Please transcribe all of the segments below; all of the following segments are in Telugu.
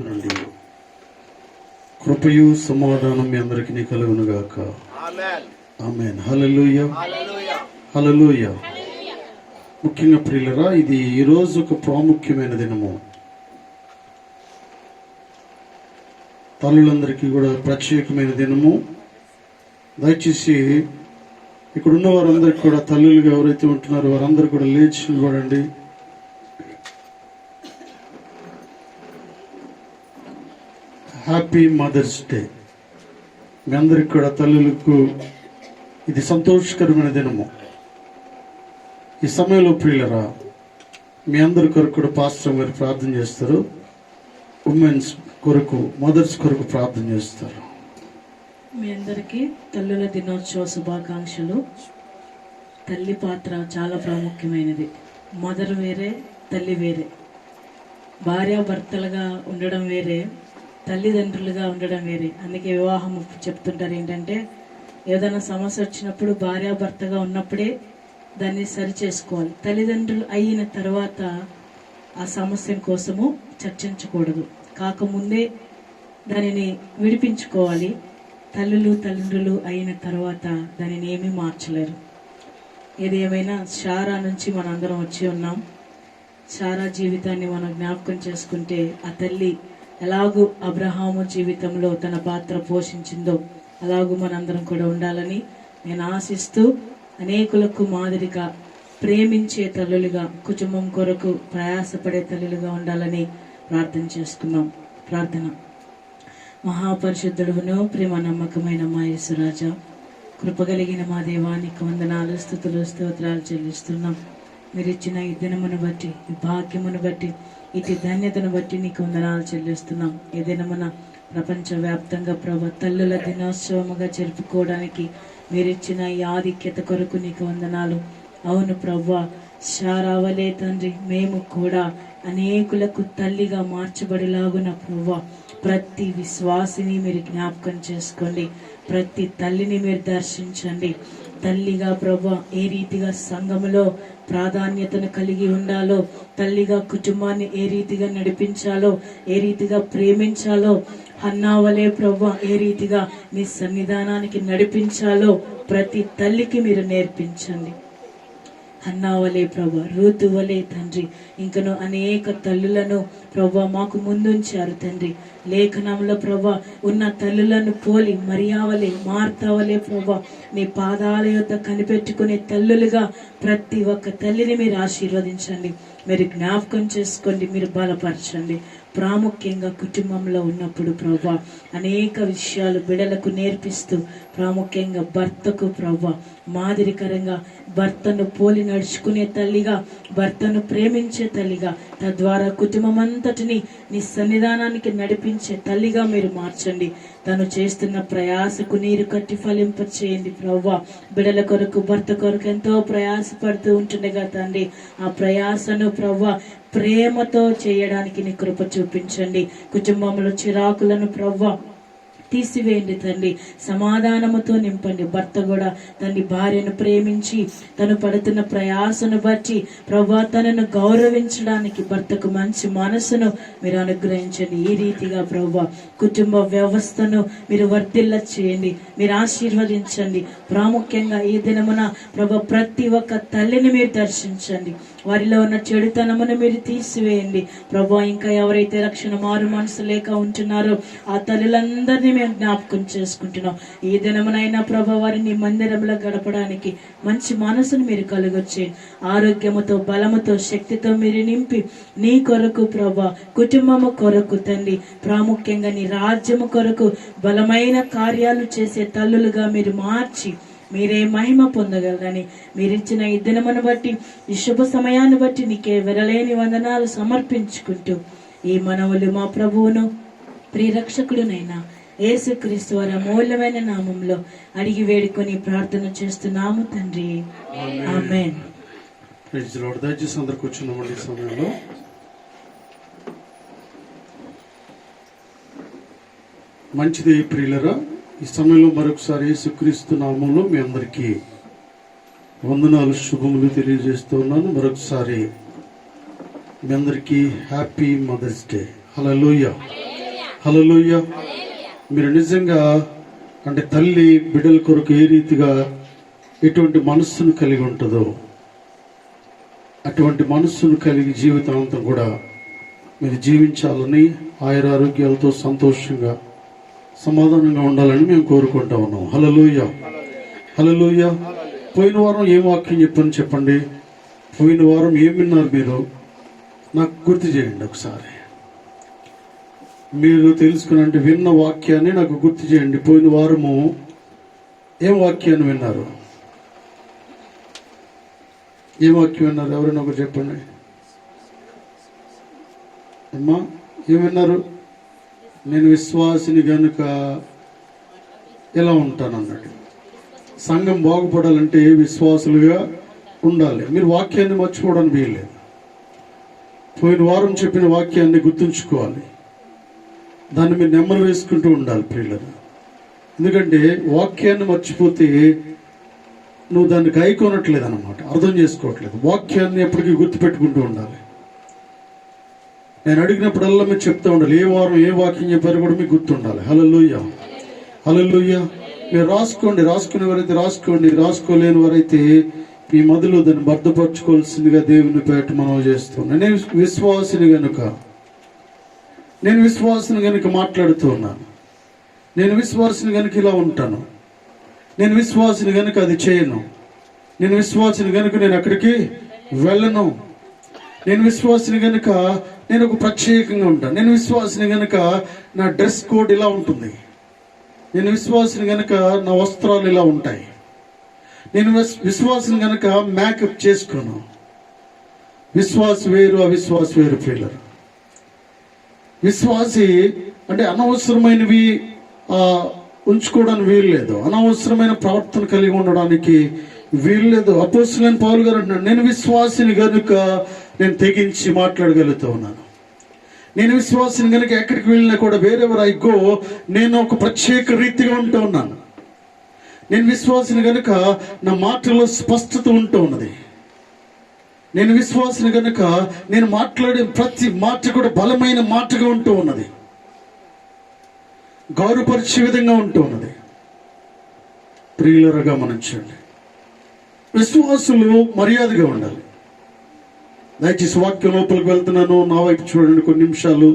రండి. కృపయు సమాధానం మీ అందరికీ కలుగును గాక. ఆమేన్. హల్లెలూయా, హల్లెలూయా. ముఖ్యంగా ప్రియులరా, ఇది ఈరోజు ఒక ప్రాముఖ్యమైన దినము. తల్లులందరికీ కూడా ప్రత్యేకమైన దినము. దయచేసి ఇక్కడున్న వారందరికీ కూడా, తల్లులుగా ఎవరైతే ఉంటున్నారో వారందరూ కూడా లేచి నిలబడండి. Happy mother's day. మీ అందరికి కూడా తల్లులకు ఇది సంతోషకరమైన దినము. ఈ సమయంలో ప్రియులరా, మీ అందరి కొరకు కూడా పాస్టర్ గారు ప్రార్థన చేస్తారు. ఉమెన్స్ కొరకు, మదర్స్ కొరకు ప్రార్థన చేస్తారు. మీ అందరికీ తల్లుల దినోత్సవ శుభాకాంక్షలు. తల్లి పాత్ర చాలా ప్రాముఖ్యమైనది. మదర్ వేరే, తల్లి వేరే. భార్యాభర్తలుగా ఉండడం వేరే, తల్లిదండ్రులుగా ఉండడం వేరే. అందుకే వివాహం చెప్తుంటారు ఏంటంటే, ఏదైనా సమస్య వచ్చినప్పుడు భార్యాభర్తగా ఉన్నప్పుడే దాన్ని సరి చేసుకోవాలి. తల్లిదండ్రులు అయిన తర్వాత ఆ సమస్య కోసము చర్చించకూడదు, కాకముందే దానిని విడిపించుకోవాలి. తండ్రులు అయిన తర్వాత దానిని ఏమీ మార్చలేరు. ఏది ఏమైనా శారా నుంచి మనందరం వచ్చి ఉన్నాం. శారా జీవితాన్ని మనం జ్ఞాపకం చేసుకుంటే, ఆ తల్లి ఎలాగూ అబ్రహాము జీవితంలో తన పాత్ర పోషించిందో అలాగూ మనందరం కూడా ఉండాలని నేను ఆశిస్తూ, అనేకులకు మాదిరిగా ప్రేమించే తల్లులుగా, కుటుంబం కొరకు ప్రయాసపడే తల్లులుగా ఉండాలని ప్రార్థన చేసుకున్నాం. ప్రార్థన. మహాపరిశుద్ధుడును, ప్రేమ నమ్మకమైన మా యేసురాజా, కృపగలిగిన మా దేవానికి వందనాలు, స్తుతులు, స్తోత్రాలు చెల్లిస్తున్నాం. మీరు ఇచ్చిన ఈ దినమును బట్టి, ఈ భాగ్యమును బట్టి, ఇటు ధన్యతను బట్టి నీకు వందనాలు చెల్లిస్తున్నాం. ఈ దినమున ప్రపంచవ్యాప్తంగా ప్రభు తల్లుల దినోత్సవముగా జరుపుకోవడానికి మీరిచ్చిన ఈ ఆధిక్యత కొరకు నీకు వందనాలు. అవును ప్రభువా, శారావలే తండ్రి, మేము కూడా అనేకులకు తల్లిగా మార్చబడిలాగున ప్రభువా, ప్రతి విశ్వాసిని మీరు జ్ఞాపకం చేసుకోండి. ప్రతి తల్లిని మీరు దర్శించండి. తల్లిగా ప్రభువా ఏ రీతిగా సంఘములో ప్రాధాన్యతను కలిగి ఉండాలో, తల్లిగా కుటుంబాన్ని ఏ రీతిగా నడిపించాలో, ఏ రీతిగా ప్రేమించాలో, హన్నావలే ప్రభువా ఏ రీతిగా మీ సన్నిధానానికి నడిపించాలో ప్రతి తల్లికి మీరు నేర్పించండి. హన్నావలే ప్రభా, రూతు వలే తండ్రి, ఇంకను అనేక తల్లులను ప్రభా మాకు ముందుంచారు తండ్రి. లేఖనంలో ప్రభా ఉన్న తల్లులను పోలి మరియావలే, మార్తావలే ప్రభా మీ పాదాల యొద్ద కనిపెట్టుకునే తల్లులుగా ప్రతి ఒక్క తల్లిని మీరు ఆశీర్వదించండి. మీరు జ్ఞాపకం చేసుకోండి, మీరు బలపరచండి. ప్రాముఖ్యంగా కుటుంబంలో ఉన్నప్పుడు ప్రభా అనేక విషయాలు బిడలకు నేర్పిస్తూ, ప్రాముఖ్యంగా భర్తకు ప్రభా మాదిరికరంగా భర్తను పోలి నడుచుకునే తల్లిగా, భర్తను ప్రేమించే తల్లిగా, తద్వారా కుటుంబం అంతటిని నీ సన్నిధానానికి నడిపించే తల్లిగా మీరు మార్చండి. తను చేస్తున్న ప్రయాసకు నీరు కట్టి ఫలింపచేయండి ప్రభా. బిడల కొరకు, భర్త కొరకు ఎంతో ప్రయాసపడుతూ ఉంటుండగా తండ్రి, ఆ ప్రయాసను ప్రభా ప్రేమతో చేయడానికి నీ కృప చూపించండి. కుటుంబంలో చిరాకులను ప్రభా తీసివేయండి తండ్రి, సమాధానముతో నింపండి. భర్త కూడా తండ్రి భార్యను ప్రేమించి తను పడుతున్న ప్రయాసను బట్టి ప్రభా తనను గౌరవించడానికి భర్తకు మంచి మనసును మీరు అనుగ్రహించండి. ఈ రీతిగా ప్రభా కుటుంబ వ్యవస్థను మీరు వర్ధిల్ల చేయండి, మీరు ఆశీర్వదించండి. ప్రాముఖ్యంగా ఈ దినమున ప్రభా ప్రతి ఒక్క తల్లిని మీరు దర్శించండి. వారిలో ఉన్న చెడుతనమును మీరు తీసివేయండి ప్రభా. ఇంకా ఎవరైతే రక్షణ మారు మనసు లేక ఉంటున్నారో ఆ తల్లులందరినీ మేము జ్ఞాపకం చేసుకుంటున్నాం. ఈ దినమునైనా ప్రభా వారిని మందిరంలో గడపడానికి మంచి మనసును మీరు కలుగొచ్చేయండి. ఆరోగ్యముతో, బలముతో, శక్తితో మీరు నింపి నీ కొరకు ప్రభా, కుటుంబము కొరకు తండ్రి, ప్రాముఖ్యంగా నీ రాజ్యము కొరకు బలమైన కార్యాలు చేసే తల్లులుగా మీరు మార్చి మీరే మహిమ పొందగలరని మీరిచ్చిన ఈ దినమును బట్టి, ఈ శుభ సమయాన్ని బట్టి నీకే వెరలేని వందనాలు సమర్పించుకుంటూ ఈ మనవులు మా ప్రభువును ప్రియరక్షకుడునైనా యేసుక్రీస్తు వారి అమూల్యమైన నామంలో అడిగి వేడుకొని ప్రార్థన చేస్తున్నాము తండ్రి, ఆమేన్. దయచేసి అందరు కూర్చున్నామండి. ఈ సమయంలో మంచిది ప్రియులరా. ఈ సమయంలో మరొకసారి యేసుక్రీస్తు నామంలో మీ అందరికీ వందనాలు, శుభములు తెలియజేస్తూ ఉన్నాను. మరొకసారి మీ అందరికీ హ్యాపీ మదర్స్ డే. హల్లెలూయా. హల్లెలూయా. మీరు నిజంగా అంటే తల్లి బిడ్డల కొరకు ఏ రీతిగా ఎటువంటి మనస్సును కలిగి ఉంటుందో అటువంటి మనస్సును కలిగి జీవితాంతం కూడా మీరు జీవించాలని ఆయురారోగ్యాలతో సంతోషంగా సమాధానంగా ఉండాలని మేము కోరుకుంటా ఉన్నాం. హల్లెలూయా, హల్లెలూయా. పోయిన వారం ఏం వాక్యం చెప్పని చెప్పండి. పోయిన వారం ఏం విన్నారు మీరు? నాకు గుర్తు చేయండి ఒకసారి. మీరు తెలుసుకుని అంటే విన్న వాక్యాన్ని నాకు గుర్తు చేయండి. పోయిన వారము ఏం వాక్యాన్ని విన్నారు? ఏం వాక్యం విన్నారు? ఎవరైనా ఒకరు చెప్పండి అమ్మా. ఏం విన్నారు? నేను విశ్వాసిని గనుక ఎలా ఉంటానన్నాడు. సంఘం బాగుపడాలంటే విశ్వాసులుగా ఉండాలి. మీరు వాక్యాన్ని మర్చిపోవడానికి వీల్లేదు. పోయిన వారం చెప్పిన వాక్యాన్ని గుర్తుంచుకోవాలి. దాన్ని మీరు నెమ్మది వేసుకుంటూ ఉండాలి ప్రియులను. ఎందుకంటే వాక్యాన్ని మర్చిపోతే నువ్వు దాన్ని గైకొనట్లేదు అన్నమాట, అర్థం చేసుకోవట్లేదు. వాక్యాన్ని ఎప్పటికీ గుర్తుపెట్టుకుంటూ ఉండాలి. నేను అడిగినప్పుడల్లా మీరు చెప్తూ ఉండాలి. ఏ వారం ఏ వాక్యం చెప్పారో కూడా మీకు గుర్తుండాలి. హల్లెలూయా, హల్లెలూయా. మీరు రాసుకునే వారైతే రాసుకోండి, రాసుకోలేని వారైతే మీ మదిలో దాన్ని భద్రపరచుకోవాల్సిందిగా దేవుని పేట మనం చేస్తున్నాను. నేను విశ్వాసిని గనుక మాట్లాడుతూ ఉన్నాను. నేను విశ్వాసిని గనుక ఇలా ఉంటాను. నేను విశ్వాసిని గనుక అది చేయను. నేను విశ్వాసిని గనుక నేను అక్కడికి వెళ్ళను. నేను విశ్వాసిని గనుక నేను ఒక ప్రత్యేకంగా ఉంటాను. నేను విశ్వాసిని గనుక నా డ్రెస్ కోడ్ ఇలా ఉంటుంది. నేను విశ్వాసిని గనుక నా వస్త్రాలు ఇలా ఉంటాయి. నేను విశ్వాసిని గనుక మేకప్ చేసుకోను. విశ్వాస వేరు, అవిశ్వాస వేరు ప్రియులారా. విశ్వాసి అంటే అనవసరమైనవి ఉంచుకోవడానికి వీల్లేదు, అనవసరమైన ప్రవర్తన కలిగి ఉండడానికి వీల్లేదు. అపోస్తలుడైన పౌలు గారు అంటున్నాడు, నేను విశ్వాసిని గనుక నేను తెగించి మాట్లాడగలుగుతూ ఉన్నాను. నేను విశ్వాసిని గనుక ఎక్కడికి వెళ్ళినా కూడా వేరెవర్ ఐ గో నేను ఒక ప్రత్యేక రీతిగా ఉంటూ ఉన్నాను. నేను విశ్వాసిని గనుక నా మాటలో స్పష్టత ఉంటూ ఉన్నది. నేను విశ్వాసిని గనుక నేను మాట్లాడే ప్రతి మాట కూడా బలమైన మాటగా ఉంటూ ఉన్నది, గౌరవపరిచే విధంగా ఉంటూ ఉన్నది. ప్రియులరా గమనించండి, విశ్వాసులు మర్యాదగా ఉండాలి. దయచేసి వాక్యం లోపలికి వెళ్తున్నాను, నా వైపు చూడండి. కొన్ని నిమిషాలు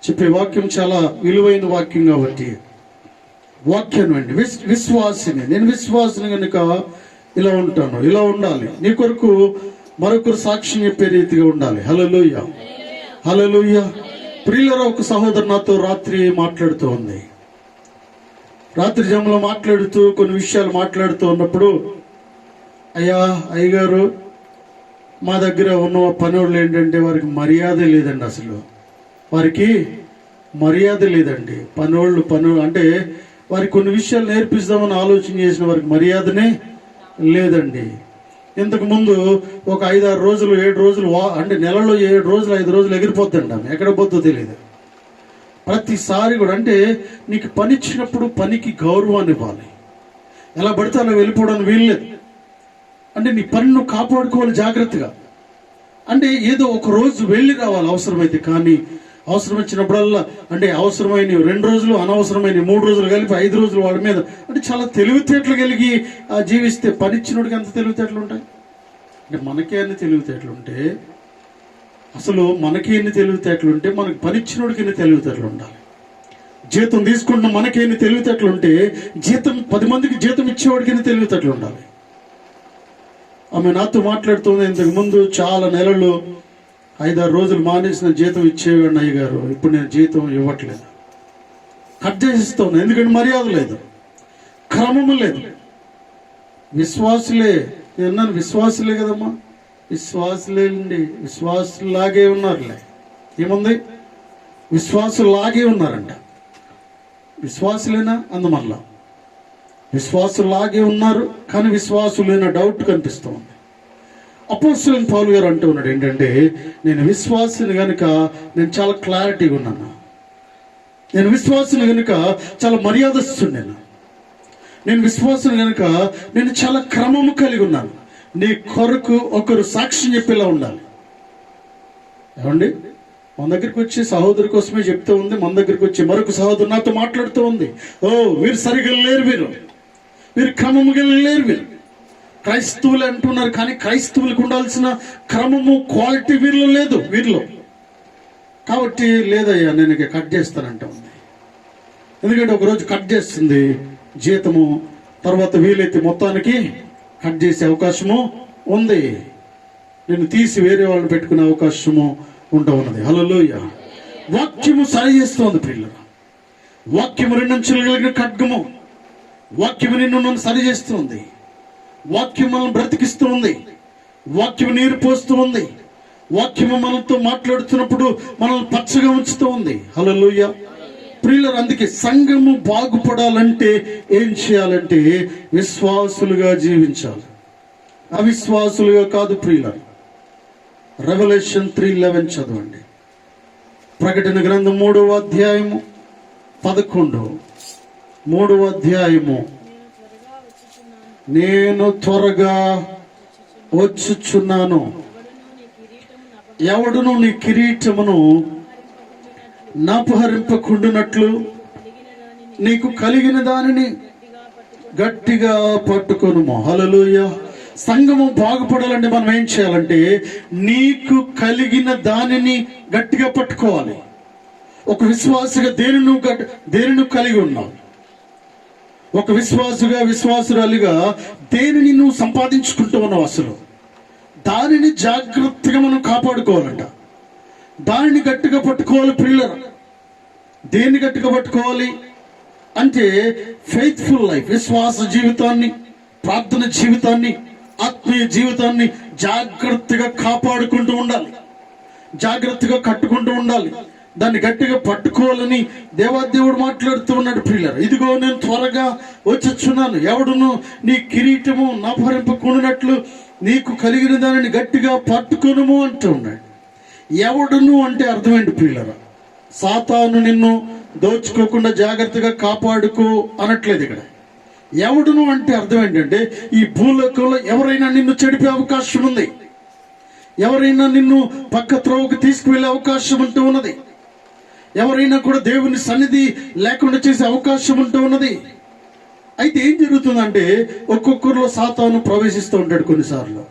చెప్పే వాక్యం చాలా విలువైన వాక్యం కాబట్టి వాక్యాన్ని వినండి. విశ్వాసిని, నేను విశ్వాసిని కనుక ఇలా ఉంటాను, ఇలా ఉండాలి. నీ కొరకు మరొకరు సాక్ష్యం చెప్పే రీతిగా ఉండాలి. హల్లెలూయా, హల్లెలూయా. ప్రియులరా, ఒక సహోదరు నాతో రాత్రి మాట్లాడుతూ ఉంది. రాత్రి జమంలో మాట్లాడుతూ కొన్ని విషయాలు మాట్లాడుతూ ఉన్నప్పుడు, అయ్యగారు మా దగ్గర ఉన్న పనివాళ్ళు ఏంటంటే వారికి మర్యాద లేదండి. అసలు వారికి మర్యాద లేదండి. పనివాళ్ళు అంటే వారికి కొన్ని విషయాలు నేర్పిస్తామని ఆలోచన చేసిన వారికి మర్యాదనే లేదండి. ఇంతకు ముందు ఒక 5-6 రోజులు 7 రోజులు అంటే నెలలో 7 రోజులు 5 రోజులు ఎగిరిపోద్దండి. ఆమె ఎక్కడ పోద్దో తెలియదు. ప్రతిసారి కూడా అంటే నీకు పని ఇచ్చినప్పుడు పనికి గౌరవాన్ని ఇవ్వాలి. ఎలా పడితే అలా వెళ్ళిపోవడానికి వీల్లేదు. అంటే నీ పని నువ్వు కాపాడుకోవాలి జాగ్రత్తగా. అంటే ఏదో ఒక రోజు వెళ్ళి రావాలి అవసరమైతే, కానీ అవసరం వచ్చినప్పుడల్లా అంటే అవసరమైన 2 రోజులు, అనవసరమైన 3 రోజులు కలిపి 5 రోజులు వాళ్ళ మీద అంటే చాలా తెలివితేటలు కలిగి జీవిస్తే పనిచ్చినోడికి ఎంత తెలివితేటలు ఉంటాయి. అంటే మనకే అన్ని తెలివితేటలు ఉంటే, అసలు మనకి ఎన్ని తెలివితేటలు ఉంటే మనకు పనిచ్చినోడికి ఎన్ని తెలివితేటలు ఉండాలి. జీతం తీసుకుంటున్న మనకి ఎన్ని తెలివితేటలు ఉంటే 10 మందికి జీతం ఇచ్చేవాడికి ఎన్ని తెలివితేటలు ఉండాలి. ఆమె నాతో మాట్లాడుతుంది, ఇంతకు ముందు చాలా నెలలు 5-6 రోజులు మానేసిన జీతం ఇచ్చేవాడిని అయ్యగారు, ఇప్పుడు నేను జీతం ఇవ్వట్లేదు, కట్ చేసిస్తాను. ఎందుకంటే మర్యాద లేదు, క్రమము లేదు. విశ్వాసులే, నేను విశ్వాసులే కదమ్మా, విశ్వాసులేండి, విశ్వాసులాగే ఉన్నారులే. ఏముంది, విశ్వాసులాగే ఉన్నారంట. విశ్వాసులేనా అందుమల్లా విశ్వాసులాగే ఉన్నారు, కానీ విశ్వాసులైన డౌట్ కనిపిస్తూ ఉంది. అపోస్తలుడైన పౌలు గారు అంటూ ఉన్నాడు ఏంటంటే, నేను విశ్వాసిని కనుక నేను చాలా క్లారిటీగా ఉన్నాను. నేను విశ్వాసిని కనుక చాలా మర్యాదస్తున్నాను. నేను విశ్వాసిని కనుక నేను చాలా క్రమము కలిగి ఉన్నాను. నీ కొరకు ఒకరు సాక్ష్యం చెప్పేలా ఉండాలి. ఏమండి, మన దగ్గరికి వచ్చి సహోదరు కోసమే చెప్తూ ఉంది. మన దగ్గరికి వచ్చి మరొక సహోదరు నాతో మాట్లాడుతూ ఉంది, ఓ వీరు సరిగా లేరు, వీరు క్రమముగా లేరు, వీరు క్రైస్తవులు అంటున్నారు, కానీ క్రైస్తవులకు ఉండాల్సిన క్రమము, క్వాలిటీ వీరిలో లేదు, వీరిలో. కాబట్టి లేదయ్యా నేను ఇక కట్ చేస్తానంట ఉంది. ఎందుకంటే ఒకరోజు కట్ చేస్తుంది జీతము, తర్వాత వీలైతే మొత్తానికి కట్ చేసే అవకాశము ఉంది, నేను తీసి వేరే వాళ్ళని పెట్టుకునే అవకాశము ఉంటా ఉన్నది. హల్లెలూయా. వాక్యము సరి చేస్తోంది ప్రియులారా. వాక్యము రెండంచులు కలిగిన ఖడ్గము. వాక్యము నన్ను సరి చేస్తుంది. వాక్యం మనల్ని బ్రతికిస్తూ ఉంది. వాక్యము నీరు పోస్తూ ఉంది. వాక్యము మనతో మాట్లాడుతున్నప్పుడు మనల్ని పచ్చగా ఉంచుతూ ఉంది. హల్లెలూయా. ప్రియులారా, అందుకే సంఘము బాగుపడాలంటే ఏం చేయాలంటే విశ్వాసులుగా జీవించాలి, అవిశ్వాసులుగా కాదు ప్రియులారా. రెవల్యూషన్ 3:11 చదవండి. ప్రకటన గ్రంథం 3వ అధ్యాయము 11. 3వ అధ్యాయము. నేను త్వరగా వచ్చుచున్నాను, ఎవడును నీ కిరీటమును నాపహరింపకుండునట్లు నీకు కలిగిన దానిని గట్టిగా పట్టుకొనుము. హల్లెలూయా. సంఘము బాగుపడాలంటే మనం ఏం చేయాలంటే నీకు కలిగిన దానిని గట్టిగా పట్టుకోవాలి. ఒక విశ్వాసిగా దేనిని కలిగి ఉన్నావు? ఒక విశ్వాసురాలిగా దేనిని నువ్వు సంపాదించుకుంటూ ఉన్నావు? అసలు దానిని జాగ్రత్తగా మనం కాపాడుకోవాలంట. దానిని గట్టిగా పట్టుకోవాలి ప్రియులారా. దేన్ని గట్టిగా పట్టుకోవాలి అంటే ఫెయిత్ఫుల్ లైఫ్, విశ్వాస జీవితాన్ని, ప్రార్థన జీవితాన్ని, ఆత్మీయ జీవితాన్ని జాగ్రత్తగా కాపాడుకుంటూ ఉండాలి, జాగ్రత్తగా కట్టుకుంటూ ఉండాలి. దాన్ని గట్టిగా పట్టుకోవాలని దేవాదేవుడు మాట్లాడుతూ ఉన్నాడు ప్రియులారా. ఇదిగో నేను త్వరగా వచ్చుచున్నాను, ఎవడును నీ కిరీటము నాపహరింపకుండునట్లు నీకు కలిగిన దానిని గట్టిగా పట్టుకొనుము అంటూ ఉన్నాడు. ఎవడును అంటే అర్థమేంటి ప్రియులారా? సాతాను నిన్ను దోచుకోకుండా జాగ్రత్తగా కాపాడుకో అనట్లేదు ఇక్కడ. ఎవడును అంటే అర్థం ఏంటంటే ఈ భూలోకంలో ఎవరైనా నిన్ను చెడిపే అవకాశం ఉంది, ఎవరైనా నిన్ను పక్క త్రోవకు తీసుకువెళ్ళే అవకాశం ఉంటూ ఉన్నది, ఎవరైనా కూడా దేవుని సన్నిధి లేకుండా చేసే అవకాశం ఉంటూ ఉన్నది. అయితే ఏం జరుగుతుందంటే ఒక్కొక్కరిలో సాతాను ప్రవేశిస్తూ ఉంటాడు. కొన్నిసార్లు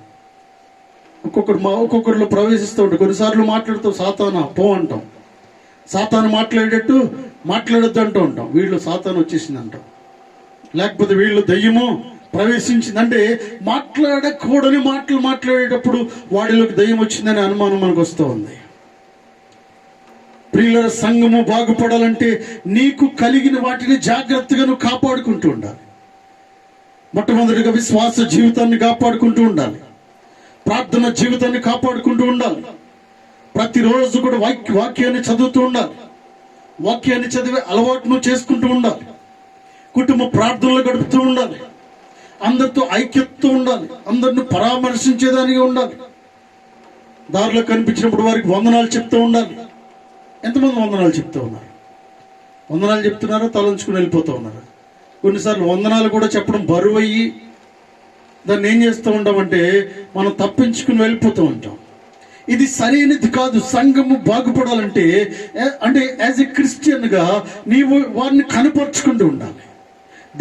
ఒక్కొక్కరిలో ప్రవేశిస్తూ ఉంటాడు. కొన్నిసార్లు మాట్లాడుతూ సాతానా పో అంటాం, సాతాను మాట్లాడేటట్టు మాట్లాడొద్దు అంటూ ఉంటాం. వీళ్ళు సాతాను వచ్చేసింది అంటాం, లేకపోతే వీళ్ళు దయ్యము ప్రవేశించిందంటే మాట్లాడకూడని మాటలు మాట్లాడేటప్పుడు వాడిలోకి దయ్యం వచ్చిందనే అనుమానం మనకు వస్తూ ఉంది. ప్రియుల సంఘము బాగుపడాలంటే నీకు కలిగిన వాటిని జాగ్రత్తగా నువ్వు కాపాడుకుంటూ ఉండాలి. మొట్టమొదటిగా విశ్వాస జీవితాన్ని కాపాడుకుంటూ ఉండాలి, ప్రార్థన జీవితాన్ని కాపాడుకుంటూ ఉండాలి. ప్రతిరోజు కూడా వాక్యాన్ని చదువుతూ ఉండాలి, వాక్యాన్ని చదివే అలవాటును చేసుకుంటూ ఉండాలి, కుటుంబ ప్రార్థనలు గడుపుతూ ఉండాలి, అందరితో ఐక్యతతో ఉండాలి, అందరిని పరామర్శించేదానిగా ఉండాలి. దారిలో కనిపించినప్పుడు వారికి వందనాలు చెప్తూ ఉండాలి. ఎంతమంది వందనాలు చెప్తూ ఉన్నారు? వందనాలు చెప్తున్నారో తలంచుకుని వెళ్ళిపోతూ ఉన్నారు. కొన్నిసార్లు వందనాలు కూడా చెప్పడం బరువు అయ్యి దాన్ని ఏం చేస్తూ ఉంటామంటే మనం తప్పించుకుని వెళ్ళిపోతూ ఉంటాం. ఇది సరైనది కాదు. సంఘము బాగుపడాలంటే అంటే యాజ్ ఎ క్రిస్టియన్ గా నీవు వారిని కనపరుచుకుంటూ ఉండాలి,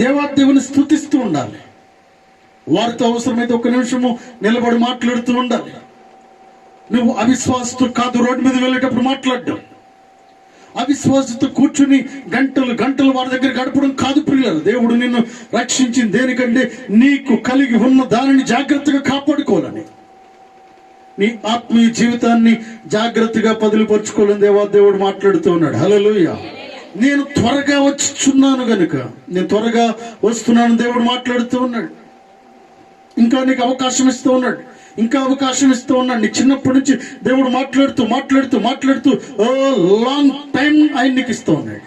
దేవాదేవుని స్తుతిస్తూ ఉండాలి, వారితో అవసరమైతే ఒక నిమిషము నిలబడి మాట్లాడుతూ ఉండాలి. నువ్వు అవిశ్వాసతో కాదు రోడ్డు మీద వెళ్ళేటప్పుడు మాట్లాడడం, అవిశ్వాసతో కూర్చుని గంటలు గంటలు వారి దగ్గర గడపడం కాదు ప్రియులారా. దేవుడు నిన్ను రక్షించింది దేనికంటే నీకు కలిగి ఉన్న దానిని జాగ్రత్తగా కాపాడుకోవాలని, నీ ఆత్మీయ జీవితాన్ని జాగ్రత్తగా పదిలిపరుచుకోవాలని దేవుడు మాట్లాడుతూ ఉన్నాడు. హల్లెలూయా. నేను త్వరగా వచ్చుచున్నాను గనుక, నేను త్వరగా వస్తున్నాను దేవుడు మాట్లాడుతూ ఉన్నాడు. ఇంకా నీకు అవకాశం ఇస్తూ ఉన్నాడు, ఇంకా అవకాశం ఇస్తూ ఉన్నాడు. నీ చిన్నప్పటి నుంచి దేవుడు మాట్లాడుతూ మాట్లాడుతూ మాట్లాడుతూ లాంగ్ టైం ఆయన నీకు ఇస్తూ ఉన్నాడు.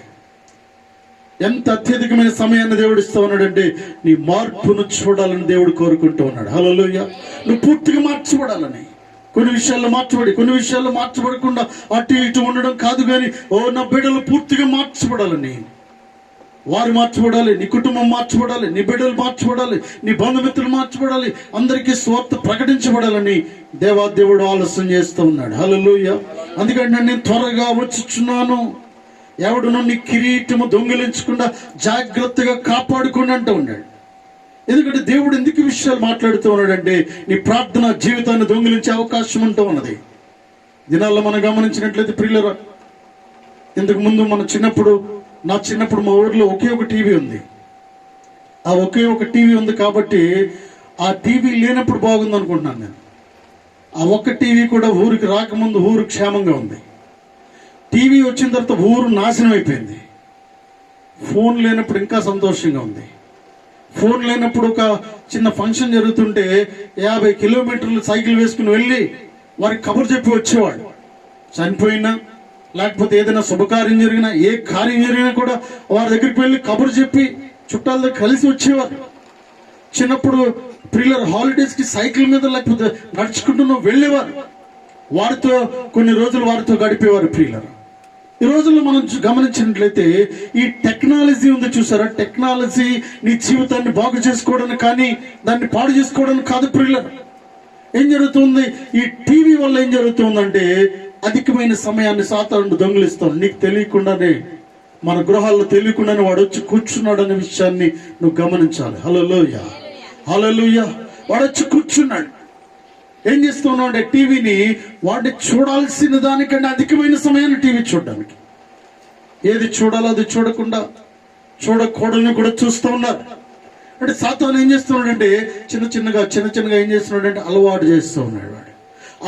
ఎంత అత్యధికమైన సమయాన్ని దేవుడు ఇస్తూ ఉన్నాడంటే నీ మార్పును చూడాలని దేవుడు కోరుకుంటూ ఉన్నాడు. హల్లెలూయా. నువ్వు పూర్తిగా మార్చబడాలని, కొన్ని విషయాల్లో మార్చబడి కొన్ని విషయాల్లో మార్చబడకుండా అటు ఇటు ఉండడం కాదు, కానీ నా బిడ్డలు పూర్తిగా మార్చబడాలని వారు మార్చబడాలి, నీ కుటుంబం మార్చబడాలి, నీ బిడ్డలు మార్చబడాలి, నీ బంధుమిత్రులు మార్చబడాలి, అందరికీ స్వార్థ ప్రకటించబడాలని దేవాదేవుడు ఆలస్యం చేస్తూ ఉన్నాడు. హల్లెలూయా. అందుకంటే నేను త్వరగా వచ్చుచున్నాను, ఎవడును నీ కిరీటము దొంగిలించకుండా జాగ్రత్తగా కాపాడుకోండి అంటూ ఉన్నాడు. ఎందుకంటే దేవుడు ఎందుకు ఈ విషయాలు మాట్లాడుతూ ఉన్నాడంటే నీ ప్రార్థన జీవితాన్ని దొంగిలించే అవకాశం ఉంటూ ఉన్నది. దినాల్లో మనం గమనించినట్లయితే ప్రియులరా, ఇంతకు ముందు నా చిన్నప్పుడు మా ఊర్లో ఒకే ఒక టీవీ ఉంది. ఆ ఒకే ఒక టీవీ ఉంది కాబట్టి ఆ టీవీ లేనప్పుడు బాగుంది అనుకుంటున్నాను నేను. ఆ ఒక్క టీవీ కూడా ఊరికి రాకముందు ఊరు క్షేమంగా ఉంది. టీవీ వచ్చిన తర్వాత ఊరు నాశనం అయిపోయింది. ఫోన్ లేనప్పుడు ఇంకా సంతోషంగా ఉంది. ఫోన్ లేనప్పుడు ఒక చిన్న ఫంక్షన్ జరుగుతుంటే 50 కిలోమీటర్లు సైకిల్ వేసుకుని వెళ్ళి వారికి కబురు చెప్పి వచ్చేవాడు. చనిపోయినా లేకపోతే ఏదైనా శుభకార్యం జరిగినా, ఏ కార్యం జరిగినా కూడా వారి దగ్గరికి వెళ్ళి కబురు చెప్పి చుట్టాలతో కలిసి వచ్చేవారు. చిన్నప్పుడు పిల్లలు హాలిడేస్ కి సైకిల్ మీద లేకపోతే నడుచుకుంటూ వెళ్ళేవారు. వారితో కొన్ని రోజులు వారితో గడిపేవారు పిల్లలు. ఈ రోజుల్లో మనం గమనించినట్లయితే ఈ టెక్నాలజీ ఉంది చూసారా, టెక్నాలజీ నీ జీవితాన్ని బాగు చేసుకోవడానికి కానీ దాన్ని పాడు చేసుకోవడానికి కాదు పిల్లలు. ఏం జరుగుతుంది, ఈ టీవీ వల్ల ఏం జరుగుతుందంటే అధికమైన సమయాన్ని సాతానుడు దొంగిలిస్తాడు. నీకు తెలియకుండానే, మన గృహాల్లో తెలియకుండానే వాడు వచ్చి కూర్చున్నాడు అనే విషయాన్ని నువ్వు గమనించాలి. హల్లెలూయా, హల్లెలూయా. వాడు వచ్చి కూర్చున్నాడు. ఏం చేస్తున్నావు అంటే టీవీని వాడిని చూడాల్సిన దానికంటే అధికమైన సమయాన్ని టీవీ చూడడానికి, ఏది చూడాలో అది చూడకుండా చూడకూడని కూడా చూస్తూ ఉన్నారు. అంటే సాతాను ఏం చేస్తున్నాడంటే చిన్న చిన్నగా ఏం చేస్తున్నాడంటే అలవాటు చేస్తూ ఉన్నాడు. వాడు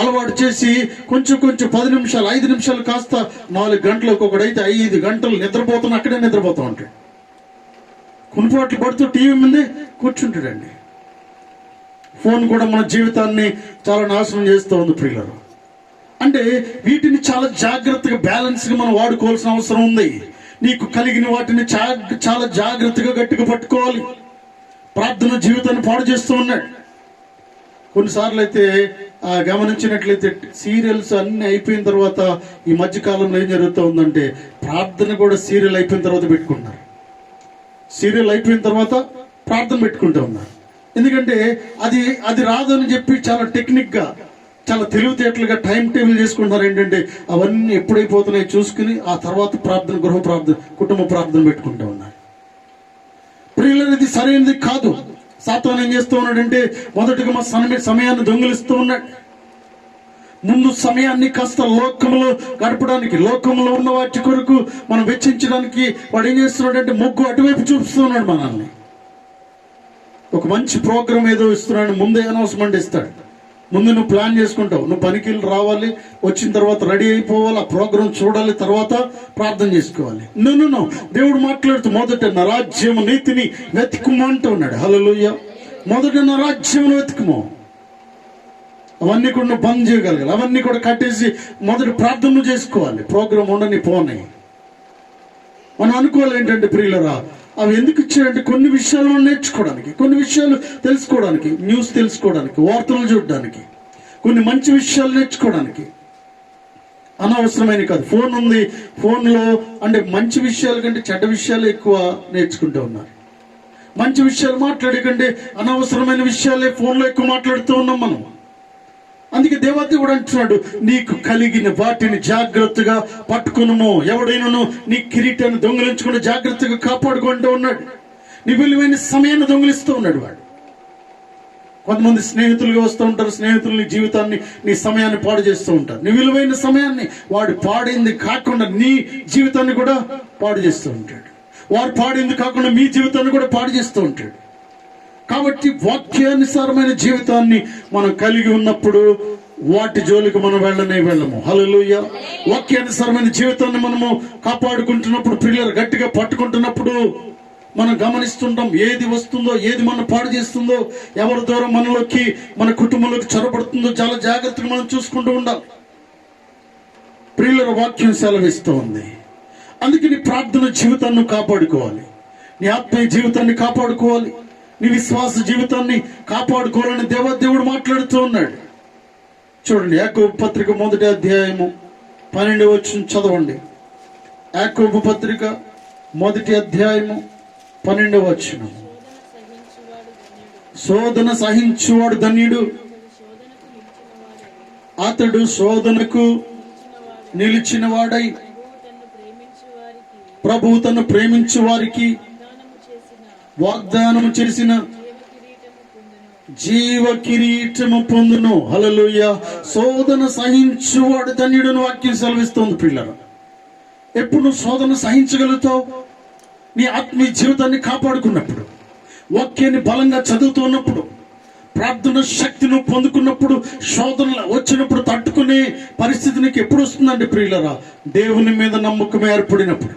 అలవాటు చేసి కొంచెం 10 నిమిషాలు 5 నిమిషాలు కాస్త 4 గంటలు, ఒక్కొక్కడైతే 5 గంటలు నిద్రపోతున్నా అక్కడే నిద్రపోతూ ఉంటాడు. కునిపాట్లు పడుతూ టీవీ ముందే కూర్చుంటాడండి. ఫోన్ కూడా మన జీవితాన్ని చాలా నాశనం చేస్తూ ఉంది ప్రియులారా. అంటే వీటిని చాలా జాగ్రత్తగా బ్యాలెన్స్గా మనం వాడుకోవాల్సిన అవసరం ఉంది. నీకు కలిగిన వాటిని చాలా జాగ్రత్తగా గట్టిగా పట్టుకోవాలి. ప్రార్థన జీవితాన్ని పాడు చేస్తూ ఉన్నాడు. కొన్నిసార్లు అయితే గమనించినట్లయితే సీరియల్స్ అన్ని అయిపోయిన తర్వాత ఈ మధ్య కాలంలో ఏం జరుగుతూ ఉందంటే ప్రార్థన కూడా సీరియల్ అయిపోయిన తర్వాత పెట్టుకుంటున్నారు. సీరియల్ అయిపోయిన తర్వాత ప్రార్థన పెట్టుకుంటూ ఉన్నారు. ఎందుకంటే అది రాదని చెప్పి చాలా టెక్నిక్ గా, చాలా తెలివితేటలుగా టైం టేబుల్ చేసుకుంటున్నారు. ఏంటంటే అవన్నీ ఎప్పుడైపోతున్నాయి చూసుకుని ఆ తర్వాత ప్రార్థన, గృహ ప్రార్థన, కుటుంబ ప్రార్థన పెట్టుకుంటూ ఉన్నారు. ప్రియులు, ఇది సరైనది కాదు. సాతాను ఏం చేస్తూ ఉన్నాడంటే మొదటిగా మా సమయాన్ని దొంగిలిస్తూ ఉన్నాడు. ముందు సమయాన్ని కాస్త లోకంలో గడపడానికి, లోకంలో ఉన్న వాటి కొరకు మనం వెచ్చించడానికి వాడు ఏం చేస్తున్నాడంటే మొగ్గు అటువైపు చూపిస్తున్నాడు మనల్ని. ఒక మంచి ప్రోగ్రామ్ ఏదో ఇస్తున్నాడు, ముందే అనౌన్స్మెంట్ ఇస్తాడు. ముందు నువ్వు ప్లాన్ చేసుకుంటావు, నువ్వు పనికి రావాలి, వచ్చిన తర్వాత రెడీ అయిపోవాలి, ఆ ప్రోగ్రామ్ చూడాలి, తర్వాత ప్రార్థన చేసుకోవాలి. నో దేవుడు మాట్లాడుతూ మొదట నా రాజ్యము నీతిని వెతుకుము అంటూ ఉన్నాడు. హల్లెలూయా. మొదట నా రాజ్యమును వెతుకుము. అవన్నీ కూడా నువ్వు బంద్ చేయగలగాలి, అవన్నీ కూడా కట్టేసి మొదటి ప్రార్థన చేసుకోవాలి. ప్రోగ్రామ్ ఉండని పోనీ మనం అనుకోవాలి. ఏంటంటే ప్రియులరా, అవి ఎందుకు ఇచ్చారంటే కొన్ని విషయాలు నేర్చుకోవడానికి, కొన్ని విషయాలు తెలుసుకోవడానికి, న్యూస్ తెలుసుకోవడానికి, వార్తలు చూడడానికి, కొన్ని మంచి విషయాలు నేర్చుకోవడానికి. అనవసరమైన కాదు. ఫోన్ ఉంది, ఫోన్లో అంటే మంచి విషయాల కంటే చెడ్డ విషయాలు ఎక్కువ నేర్చుకుంటూ ఉన్నారు. మంచి విషయాలు మాట్లాడే కంటే అనవసరమైన విషయాలే ఫోన్లో ఎక్కువ మాట్లాడుతూ ఉన్నాం మనం. అందుకే దేవదేవుడు కూడా అంటున్నాడు, నీకు కలిగిన వాటిని జాగ్రత్తగా పట్టుకును, ఎవడైనాను నీ కిరీటాన్ని దొంగిలించకుండా జాగ్రత్తగా కాపాడుకుంటూ ఉన్నాడు. నీ విలువైన సమయాన్ని దొంగిలిస్తూ ఉన్నాడు వాడు. కొంతమంది స్నేహితులుగా వస్తూ ఉంటారు, స్నేహితులు నీ జీవితాన్ని, నీ సమయాన్ని పాడు చేస్తూ ఉంటారు. నీ విలువైన సమయాన్ని వాడు పాడింది కాకుండా నీ జీవితాన్ని కూడా పాడు చేస్తూ ఉంటాడు. వారు పాడింది కాకుండా మీ జీవితాన్ని కూడా పాడు చేస్తూ ఉంటాడు. కాబట్టి వాక్యానుసారమైన జీవితాన్ని మనం కలిగి ఉన్నప్పుడు వాటి జోలికి మనం వెళ్ళము. హల్లెలూయా. వాక్యానుసారమైన జీవితాన్ని మనము కాపాడుకుంటున్నప్పుడు, పిల్లలు గట్టిగా పట్టుకుంటున్నప్పుడు మనం గమనిస్తుంటాం, ఏది వస్తుందో, ఏది మనం పాడు చేస్తుందో, ఎవరి ద్వారా మనలోకి, మన కుటుంబంలోకి చొరబడుతుందో చాలా జాగ్రత్తగా మనం చూసుకుంటూ ఉండాలి. ప్రియుల వాక్యం సెలవిస్తూ ఉంది. అందుకే నీ ప్రార్థన జీవితాన్ని కాపాడుకోవాలి, నీ ఆత్మీయ జీవితాన్ని కాపాడుకోవాలి, నీ విశ్వాస జీవితాన్ని కాపాడుకోవాలని దేవుడు మాట్లాడుతూ ఉన్నాడు. చూడండి, యాకోబు పత్రిక 1వ అధ్యాయము 12వ వచనం చదవండి. యాకోబు పత్రిక మొదటి అధ్యాయము 12వ వచనం. శోధన సహించువాడు ధన్యుడు, అతడు శోధనకు నిలిచిన వాడై ప్రభువు తను ప్రేమించు వారికి వాగ్దానము చేసిన జీవ కిరీటము పొందును. హల్లెలూయా. శోధన సహించువాడు ధన్యుడును వాక్యం సెలవిస్తోంది పిల్లలు. ఎప్పుడు నువ్వు శోధన సహించగలుగుతావు? నీ ఆత్మీయ జీవితాన్ని కాపాడుకున్నప్పుడు, వాక్యాన్ని బలంగా చదువుతున్నప్పుడు, ప్రార్థన శక్తిని పొందుకున్నప్పుడు, శోధనలు వచ్చినప్పుడు తట్టుకునే పరిస్థితి నీకు ఎప్పుడు వస్తుందండి ప్రియులరా? దేవుని మీద నమ్మకం ఏర్పడినప్పుడు,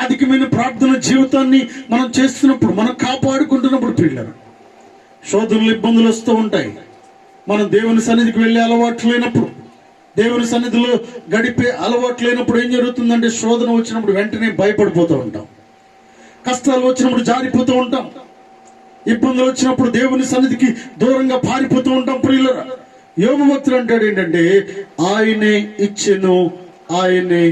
అధికమైన ప్రార్థన జీవితాన్ని మనం చేస్తున్నప్పుడు, మనం కాపాడుకుంటున్నప్పుడు ప్రియులరా, శోధనలు ఇబ్బందులు వస్తూ ఉంటాయి. మనం దేవుని సన్నిధికి వెళ్ళే అలవాటు లేనప్పుడు, దేవుని సన్నిధిలో గడిపే అలవాటు లేనప్పుడు ఏం జరుగుతుందంటే, శోధన వచ్చినప్పుడు వెంటనే భయపడిపోతూ ఉంటాం, కష్టాలు వచ్చినప్పుడు జారిపోతూ ఉంటాం, ఇబ్బందులు వచ్చినప్పుడు దేవుని సన్నిధికి దూరంగా పారిపోతూ ఉంటాం ప్రియులరా. యోబు భక్తుడు అంటాడు ఏంటంటే, ఆయనే ఇచ్చెను ఆయనే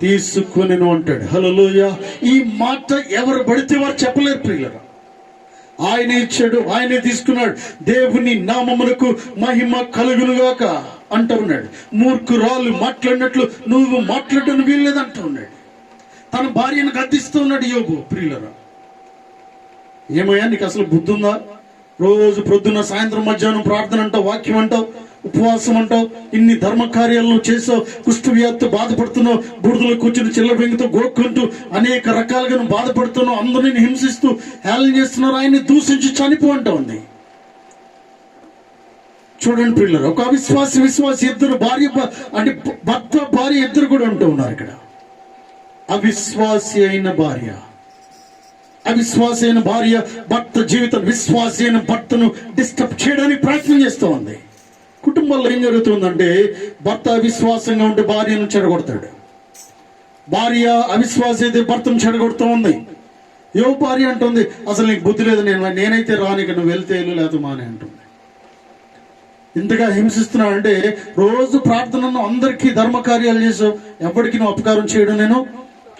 తీసుకొనెను అంటాడు. హల్లెలూయా. ఈ మాట ఎవరు పడితే వారు చెప్పలేరు ప్రియులరా. ఆయనే ఇచ్చాడు, ఆయనే తీసుకున్నాడు, దేవుని నామమునకు మహిమ కలుగునుగాక అంటూ ఉన్నాడు. మూర్ఖురాలు మాట్లాడినట్లు నువ్వు మాట్లాడటం వీల్లేదు అంటూ ఉన్నాడు. తన భార్యను గద్దిస్తూ ఉన్నాడు యోబు ప్రియులరా. ఏమయ్యా, నీకు అసలు బుద్ధి ఉందా? రోజు ప్రొద్దున సాయంత్రం మధ్యాహ్నం ప్రార్థన అంటావు, వాక్యం అంటావు, ఉపవాసం అంటావు, ఇన్ని ధర్మ కార్యాలను చేసావు, కుష్ఠవ్యాధితో బాధపడుతున్నావు, బురదలో కూర్చుని చిల్లబెంగుతూ గోక్కుంటూ అనేక రకాలుగా నువ్వు బాధపడుతున్నావు, అందరినీ హింసిస్తూ హేళన చేస్తున్నారు, ఆయన్ని దూషించి చనిపో అంటా ఉంది. చూడండి పిల్లలు, ఒక విశ్వాసి ఇద్దరు భార్య అంటే భర్త భార్య ఇద్దరు కూడా ఉంటూ ఉన్నారు ఇక్కడ. అవిశ్వాసి అయిన భార్య భర్త జీవితం విశ్వాసి అయిన భర్తను డిస్టర్బ్ చేయడానికి ప్రయత్నం చేస్తూ ఉంది. కుటుంబంలో ఏం జరుగుతుందంటే, భర్త అవిశ్వాసంగా ఉంటే భార్యను చెడగొడతాడు, భార్య అవిశ్వాస అయితే భర్తను చెడగొడుతూ ఉంది. భార్య అంటుంది, అసలు నీకు బుద్ధి లేదు, నేనైతే రానిక, నువ్వు వెళ్తే వెళ్ళు లేకపోతే మానే అంటుంది. ఇంతగా హింసిస్తున్నాడంటే, రోజు ప్రార్థనను అందరికీ ధర్మ కార్యాలు చేసావు, ఎవరికి నువ్వు అపకారం చేయడం నేను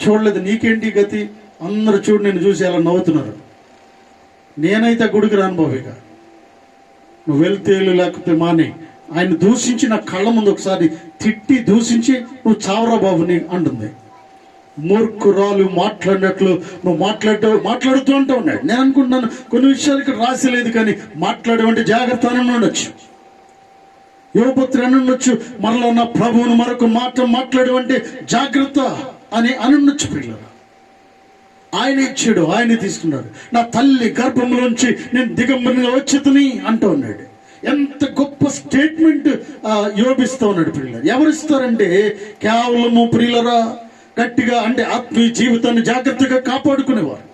చూడలేదు, నీకేంటి గతి? అందరూ చూడు నేను చూసి అలా నవ్వుతున్నారు, నేనైతే గుడికి రాను బాబిక, నువ్వు వెళ్తే లేకపోతే మానే. ఆయన దూషించి నా కళ్ళ ముందు ఒకసారి తిట్టి దూషించి, నువ్వు చావరా బాబుని అంటుంది. మూర్ఖురాలు మాట్లాడినట్లు నువ్వు మాట్లాడుతూ అంటూ ఉన్నాడు. నేను అనుకుంటున్నాను కొన్ని విషయాలకి రాసి లేదు, కానీ మాట్లాడమంటే జాగ్రత్త అని ఉండొచ్చు, యువపుత్రి అని ఉండొచ్చు, మరలా నా ప్రభువును మరొక మాట మాట్లాడమంటే జాగ్రత్త అని అనుండొచ్చు పిల్లలు. ఆయన ఇచ్చాడు, ఆయన తీసుకున్నాడు. నా తల్లి గర్భంలోంచి నేను దిగంబరిగా వచ్చేతని అంటూ ఉన్నాడు. ఎంత గొప్ప స్టేట్మెంట్ యోబిస్తూ ఉన్నాడు పిల్లలు. ఎవరిస్తారంటే కేవలము ప్రియులరా గట్టిగా అంటే ఆత్మీయ జీవితాన్ని జాగ్రత్తగా కాపాడుకునేవారు,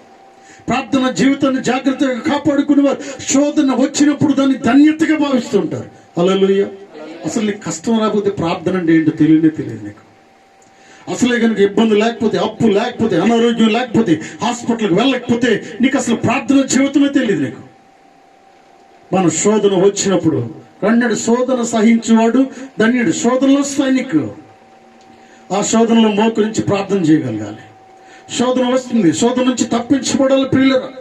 ప్రార్థన జీవితాన్ని జాగ్రత్తగా కాపాడుకునేవారు. శోధన వచ్చినప్పుడు దాన్ని ధన్యతగా భావిస్తుంటారు. హల్లెలూయా. అసలు నీకు కష్టం రాకపోతే ప్రార్థన అంటే ఏంటో తెలియదు నీకు. అసలే కనుక ఇబ్బంది లేకపోతే, అప్పు లేకపోతే, అనారోగ్యం లేకపోతే, హాస్పిటల్కి వెళ్ళకపోతే నీకు అసలు ప్రార్థన జీవితమే తెలియదు నీకు. మన శోధన వచ్చినప్పుడు కన్నడు శోధన సహించేవాడు ధన్యుడు. శోధనలో వస్తాయి నీకు, ఆ శోధనలో మోకరించి ప్రార్థన చేయగలగాలి. శోధన వస్తుంది, శోధన నుంచి తప్పించబడాలి ప్రియులరా.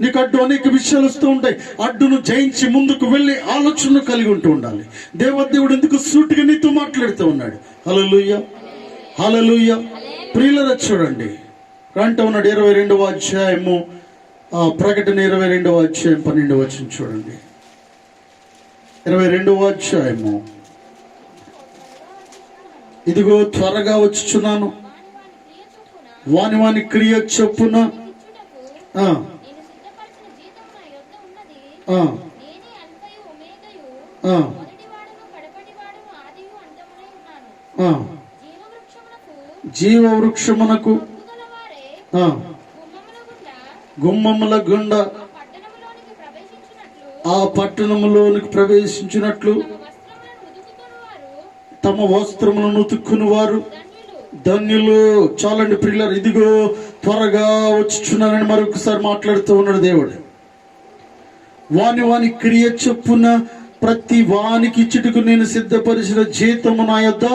నీకు అడ్డు అనేక విషయాలు వస్తూ ఉంటాయి, అడ్డును జయించి ముందుకు వెళ్ళి ఆలోచనలు కలిగి ఉంటూ ఉండాలి. దేవదేవుడు ఎందుకు సూటిగా నీతో మాట్లాడుతూ ఉన్నాడు. హల్లెలూయా, హల్లెలూయా. ప్రియులరా చూడండి, అంటూ ఉన్నాడు 22వ అధ్యాయము ప్రకటన 22వ అధ్యాయం 12వ వచనం చూడండి. 22వ అధ్యాయము, ఇదిగో త్వరగా వచ్చుచున్నాను, వాని క్రియ చొప్పున జీవవృక్షమునకు గుమ్మముల గుండా ఆ పట్టణములోనికి ప్రవేశించినట్లు తమ వస్త్రములను ఉతుక్కుని వారు ధన్యులు. చాలండి ప్రియులారు, ఇదిగో త్వరగా వచ్చుచున్నానని మరొకసారి మాట్లాడుతూ ఉన్నాడు దేవుడు. వాని క్రియ చొప్పున ప్రతి వానికి ఇచ్చుటకు నేను సిద్ధపరిచిన జీతము నా యొద్ద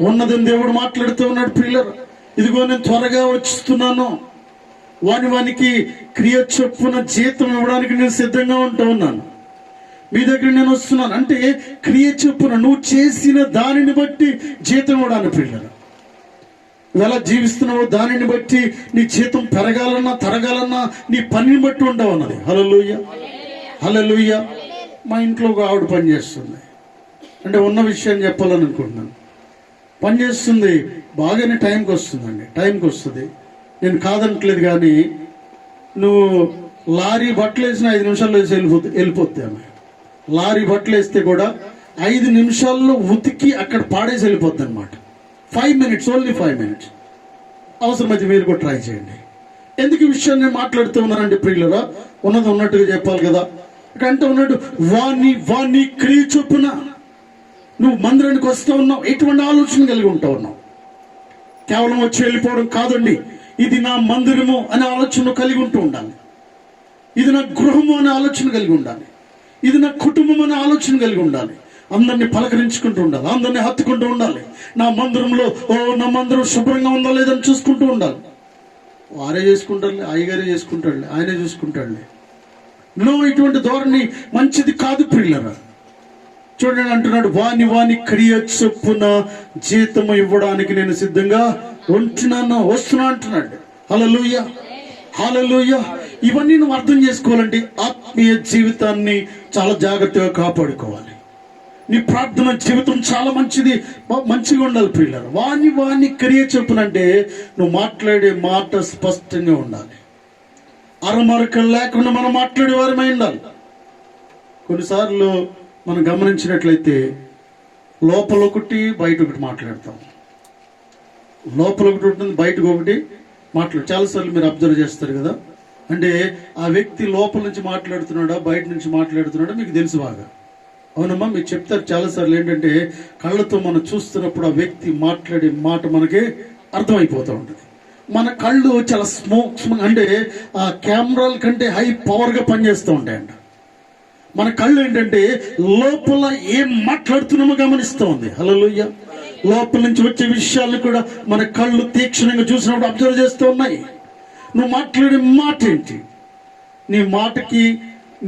ఉన్నదని దేవుడు మాట్లాడుతూ ఉన్నాడు ప్రియులారు. ఇదిగో నేను త్వరగా వచ్చిస్తున్నాను, వానికి క్రియ చొప్పున జీతం ఇవ్వడానికి నేను సిద్ధంగా ఉన్నాను, మీ దగ్గర నేను వస్తున్నాను అంటే క్రియ చొప్పున నువ్వు చేసిన దానిని బట్టి జీతం ఇవ్వడానికి పిల్లలు. నువ్వు ఎలా జీవిస్తున్నావో దానిని బట్టి నీ జీతం పెరగాలన్నా తరగాలన్నా నీ పనిని బట్టి ఉండవు అన్నది. హల్లెలూయా, హల్లెలూయా. మా ఇంట్లో ఒక ఆవిడ పని చేస్తుంది, అంటే ఉన్న విషయాన్ని చెప్పాలని అనుకుంటున్నాను. పని చేస్తుంది, బాగానే టైంకి వస్తుందండి, టైంకి వస్తుంది, నేను కాదనట్లేదు. కానీ నువ్వు లారీ బట్టలు వేసిన 5 నిమిషాల్లో వేసి వెళ్ళిపోద్ది ఆమె. లారీ బట్టలు వేస్తే కూడా 5 నిమిషాల్లో ఉతికి అక్కడ పాడేసి వెళ్ళిపోద్ది అనమాట. 5 minutes, ఓన్లీ 5 minutes. అవసరమైతే మీరు కూడా ట్రై చేయండి. ఎందుకు ఈ విషయాన్ని నేను మాట్లాడుతూ ఉన్నానంటే ప్రియులరా, ఉన్నది ఉన్నట్టుగా చెప్పాలి కదా. అంటే ఉన్నాడు వాణ్ణి క్రియ చొప్పున నువ్వు మందిరానికి వస్తూ ఉన్నావు, ఎటువంటి ఆలోచన కలిగి ఉంటా ఉన్నావు. కేవలం వచ్చి వెళ్ళిపోవడం కాదండి, ఇది నా మందిరము అనే ఆలోచన కలిగి ఉంటూ ఉండాలి, ఇది నా గృహము అనే ఆలోచన కలిగి ఉండాలి, ఇది నా కుటుంబం అనే ఆలోచన కలిగి ఉండాలి. అందరినీ పలకరించుకుంటూ ఉండాలి, అందరినీ హత్తుకుంటూ ఉండాలి. నా మందిరంలో నా మందిరం శుభ్రంగా ఉందా లేదని చూసుకుంటూ ఉండాలి. వారే చేసుకుంటారులే, అయ్యగారే చేసుకుంటాడులే, ఆయనే చూసుకుంటాడులే. ఇటువంటి ధోరణి మంచిది కాదు ప్రియులరా. చూడండి అంటున్నాడు, వాని క్రియ చొప్పున జీతము ఇవ్వడానికి నేను సిద్ధంగా వస్తున్నా అంటున్నాడు. హల్లెలూయా, హల్లెలూయా. ఇవన్నీ నువ్వు అర్థం చేసుకోవాలంటే ఆత్మీయ జీవితాన్ని చాలా జాగ్రత్తగా కాపాడుకోవాలి. నీ ప్రార్థన జీవితం చాలా మంచిగా ఉండాలి ప్రియులారా. వాని క్రియ చొప్పునంటే నువ్వు మాట్లాడే మాట స్పష్టంగా ఉండాలి, అరమరకలు లేకుండా మనం మాట్లాడే వారమై ఉండాలి. కొన్నిసార్లు మనం గమనించినట్లయితే లోపల ఒకటి బయట ఒకటి మాట్లాడతాం, లోపల ఒకటి ఉంటుంది బయటకు ఒకటి చాలాసార్లు మీరు అబ్జర్వ్ చేస్తారు కదా. అంటే ఆ వ్యక్తి లోపల నుంచి మాట్లాడుతున్నాడా బయట నుంచి మాట్లాడుతున్నాడా మీకు తెలుసు బాగా. అవునమ్మా, మీకు చెప్తారు చాలాసార్లు. ఏంటంటే కళ్ళతో మనం చూస్తున్నప్పుడు ఆ వ్యక్తి మాట్లాడే మాట మనకి అర్థమైపోతూ ఉంటుంది. మన కళ్ళు చాలా అంటే ఆ కెమెరాల కంటే హై పవర్గా పనిచేస్తూ ఉంటాయండి. మన కళ్ళు ఏంటంటే లోపల ఏం మాట్లాడుతున్నామో గమనిస్తూ ఉంది. హల్లెలూయా. లోపల నుంచి వచ్చే విషయాలను కూడా మన కళ్ళు తీక్షణంగా చూసినప్పుడు అబ్జర్వ్ చేస్తూ ఉన్నాయి. నువ్వు మాట్లాడే మాట ఏంటి, నీ మాటకి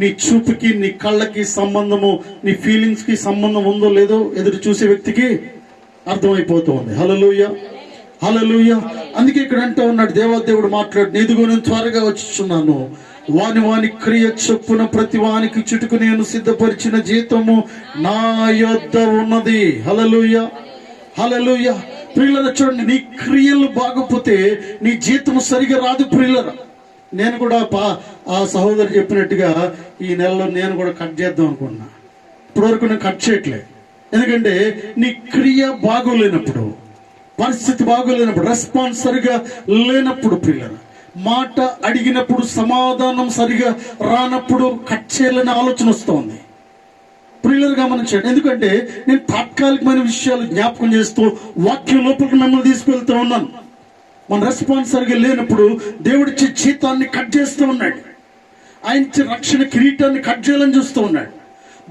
నీ చూపుకి నీ కళ్ళకి సంబంధము, నీ ఫీలింగ్స్ కి సంబంధం ఉందో లేదో ఎదురు చూసే వ్యక్తికి అర్థమైపోతూ ఉంది. హల్లెలూయా, హల్లెలూయా. అందుకే ఇక్కడ అంటూ ఉన్నాడు దేవాదేవుడు మాట్లాడు, ఇదిగో నేను త్వరగా వచ్చుచున్నాను, వాని క్రియ చొప్పున ప్రతి వానికి చుటుకు నేను సిద్ధపరిచిన జీతము నా యొద్ద ఉన్నది. హల్లెలూయా, హల్లెలూయా. ప్రియులరా చూడండి, నీ క్రియలు బాగపోతే నీ జీతము సరిగా రాదు ప్రియులరా. నేను కూడా ఆ సహోదరు చెప్పినట్టుగా ఈ నెలలో నేను కూడా కట్ చేద్దాం అనుకున్నా. ఇప్పటివరకు నేను కట్ చేయట్లేదు. ఎందుకంటే నీ క్రియ బాగోలేనప్పుడు, పరిస్థితి బాగోలేనప్పుడు, రెస్పాన్స్ సరిగా లేనప్పుడు ప్రియులరా, మాట అడిగినప్పుడు సమాధానం సరిగా రానప్పుడు కట్ చేయాలనే ఆలోచన వస్తుంది. ప్రియులరు గమనించండి. ఎందుకంటే నేను తాత్కాలికమైన విషయాలు జ్ఞాపకం చేస్తూ వాక్యం లోపలికి మిమ్మల్ని తీసుకెళ్తూ ఉన్నాను. మన రెస్పాన్స్ సరిగా లేనప్పుడు దేవుడిచ్చే జీతాన్ని కట్ చేస్తూ ఉన్నాడు, ఆయన ఇచ్చే రక్షణ కిరీటాన్ని కట్ చేయాలని చూస్తూ ఉన్నాడు.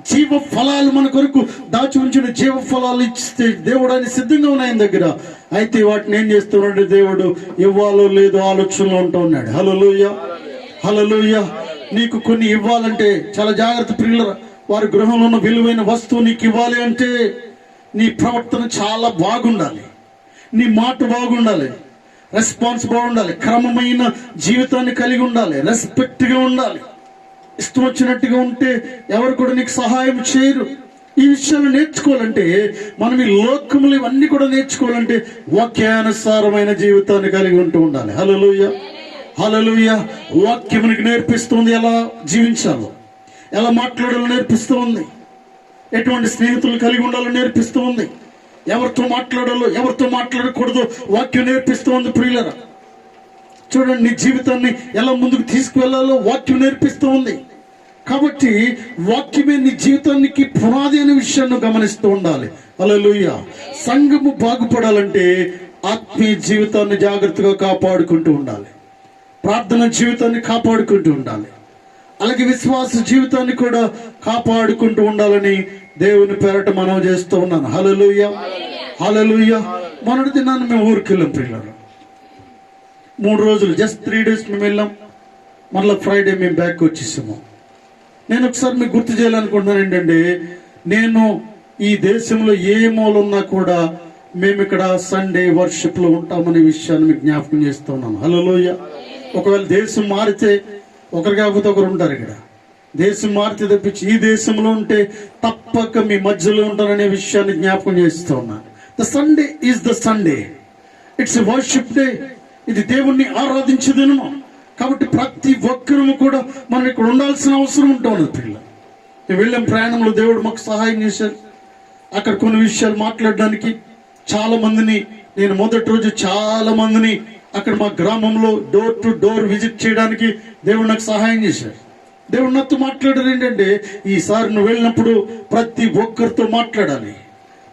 జీవ ఫలాలు మన కొరకు దాచి ఉంచిన జీవ ఫలాలు ఇస్తే దేవుడు ఆయన సిద్ధంగా ఉన్నాయి ఆయన దగ్గర. అయితే వాటిని ఏం చేస్తున్నాడు దేవుడు, ఇవ్వాలో లేదో ఆలోచనలో ఉంటూ ఉన్నాడు. హల్లెలూయా, హల్లెలూయా. నీకు కొన్ని ఇవ్వాలంటే చాలా జాగ్రత్త ప్రియులరా. వారి గృహంలో ఉన్న విలువైన వస్తువు నీకు ఇవ్వాలి అంటే నీ ప్రవర్తన చాలా బాగుండాలి, నీ మాట బాగుండాలి, రెస్పాన్స్ బాగుండాలి, క్రమమైన జీవితాన్ని కలిగి ఉండాలి, రెస్పెక్ట్ గా ఉండాలి. ఇష్టం వచ్చినట్టుగా ఉంటే ఎవరు కూడా నీకు సహాయం చేయరు. ఈ విషయాలు నేర్చుకోవాలంటే మనం ఈ లోకములు ఇవన్నీ కూడా నేర్చుకోవాలంటే వాక్యానుసారమైన జీవితాన్ని కలిగి ఉంటూ ఉండాలి. హల్లెలూయా, హల్లెలూయా. వాక్యం నీకు నేర్పిస్తుంది ఎలా జీవించాలో, ఎలా మాట్లాడాలో నేర్పిస్తూ ఉంది, ఎటువంటి స్నేహితులు కలిగి ఉండాలో నేర్పిస్తూ ఉంది, ఎవరితో మాట్లాడాలో ఎవరితో మాట్లాడకూడదో వాక్యం నేర్పిస్తూ ఉంది. ప్రియులరా చూడండి, నీ జీవితాన్ని ఎలా ముందుకు తీసుకువెళ్లాలో వాక్యం నేర్పిస్తూ ఉంది. కాబట్టి వాక్యమే నీ జీవితానికి పునాది అనే విషయాన్ని గమనిస్తూ ఉండాలి. హల్లెలూయా. సంఘము బాగుపడాలంటే ఆత్మీయ జీవితాన్ని జాగ్రత్తగా కాపాడుకుంటూ ఉండాలి, ప్రార్థన జీవితాన్ని కాపాడుకుంటూ ఉండాలి, అలాగే విశ్వాస జీవితాన్ని కూడా కాపాడుకుంటూ ఉండాలని దేవుని పేరట మనం చేస్తూ ఉన్నాను. హల్లెలూయా, హల్లెలూయా. మొన్నటి దినాన్ని మేము ఊరికి వెళ్ళాం ప్రియులారా. 3 రోజులు, జస్ట్ 3 days మేము వెళ్ళాం. మళ్ళీ ఫ్రైడే మేము బ్యాక్ వచ్చేసాము. నేను ఒకసారి మీకు గుర్తు చేయాలనుకుంటున్నాను ఏంటంటే, నేను ఈ దేశంలో ఏ మూల ఉన్నా కూడా మేము ఇక్కడ సండే వర్షిప్ లో ఉంటామనే విషయాన్ని మీకు జ్ఞాపకం చేస్తూ ఉన్నాను. హల్లెలూయా. ఒకవేళ దేశం మారితే ఒకరు కాకపోతే ఒకరు ఉంటారు ఇక్కడ. దేశం మారితే తప్పించి ఈ దేశంలో ఉంటే తప్పక మీ మధ్యలో ఉంటారనే విషయాన్ని జ్ఞాపకం చేస్తూ ఉన్నాను. The Sunday is the Sunday, it's a worship day. ఇది దేవుణ్ణి ఆరాధించే దినము. కాబట్టి ప్రతి ఒక్కరూ కూడా మనం ఇక్కడ ఉండాల్సిన అవసరం ఉంటాం అన్నది పిల్లలు. మేము వెళ్ళాం ప్రయాణంలో, దేవుడు మాకు సహాయం చేశారు. అక్కడ కొన్ని విషయాలు మాట్లాడడానికి చాలా మందిని, నేను మొదటి రోజు చాలా మందిని అక్కడ మా గ్రామంలో డోర్ టు డోర్ విజిట్ చేయడానికి దేవుడు నాకు సహాయం చేశారు. దేవుడు నాతో మాట్లాడారు ఏంటంటే, ఈసారి నువ్వు వెళ్ళినప్పుడు ప్రతి ఒక్కరితో మాట్లాడాలి,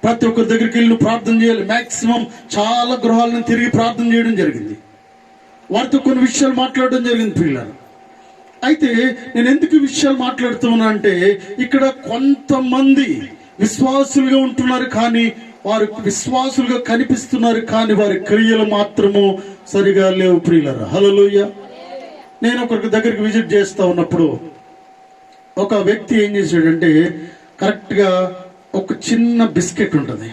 ప్రతి ఒక్కరి దగ్గరికి వెళ్ళి ప్రార్థన చేయాలి. మాక్సిమం చాలా గృహాలను తిరిగి ప్రార్థన చేయడం జరిగింది. వారితో కొన్ని విషయాలు మాట్లాడడం జరిగింది పిల్లలు. అయితే నేను ఎందుకు ఈ విషయాలు మాట్లాడుతున్నా అంటే, ఇక్కడ కొంతమంది విశ్వాసులుగా ఉంటున్నారు, కానీ వారు విశ్వాసులుగా కనిపిస్తున్నారు, కానీ వారి క్రియలు మాత్రము సరిగా లేవు ప్రియులారా. హల్లెలూయా. నేను ఒకరికి దగ్గరికి విజిట్ చేస్తా ఉన్నప్పుడు ఒక వ్యక్తి ఏం చేశాడంటే, కరెక్ట్ గా ఒక చిన్న బిస్కెట్ ఉంటుంది.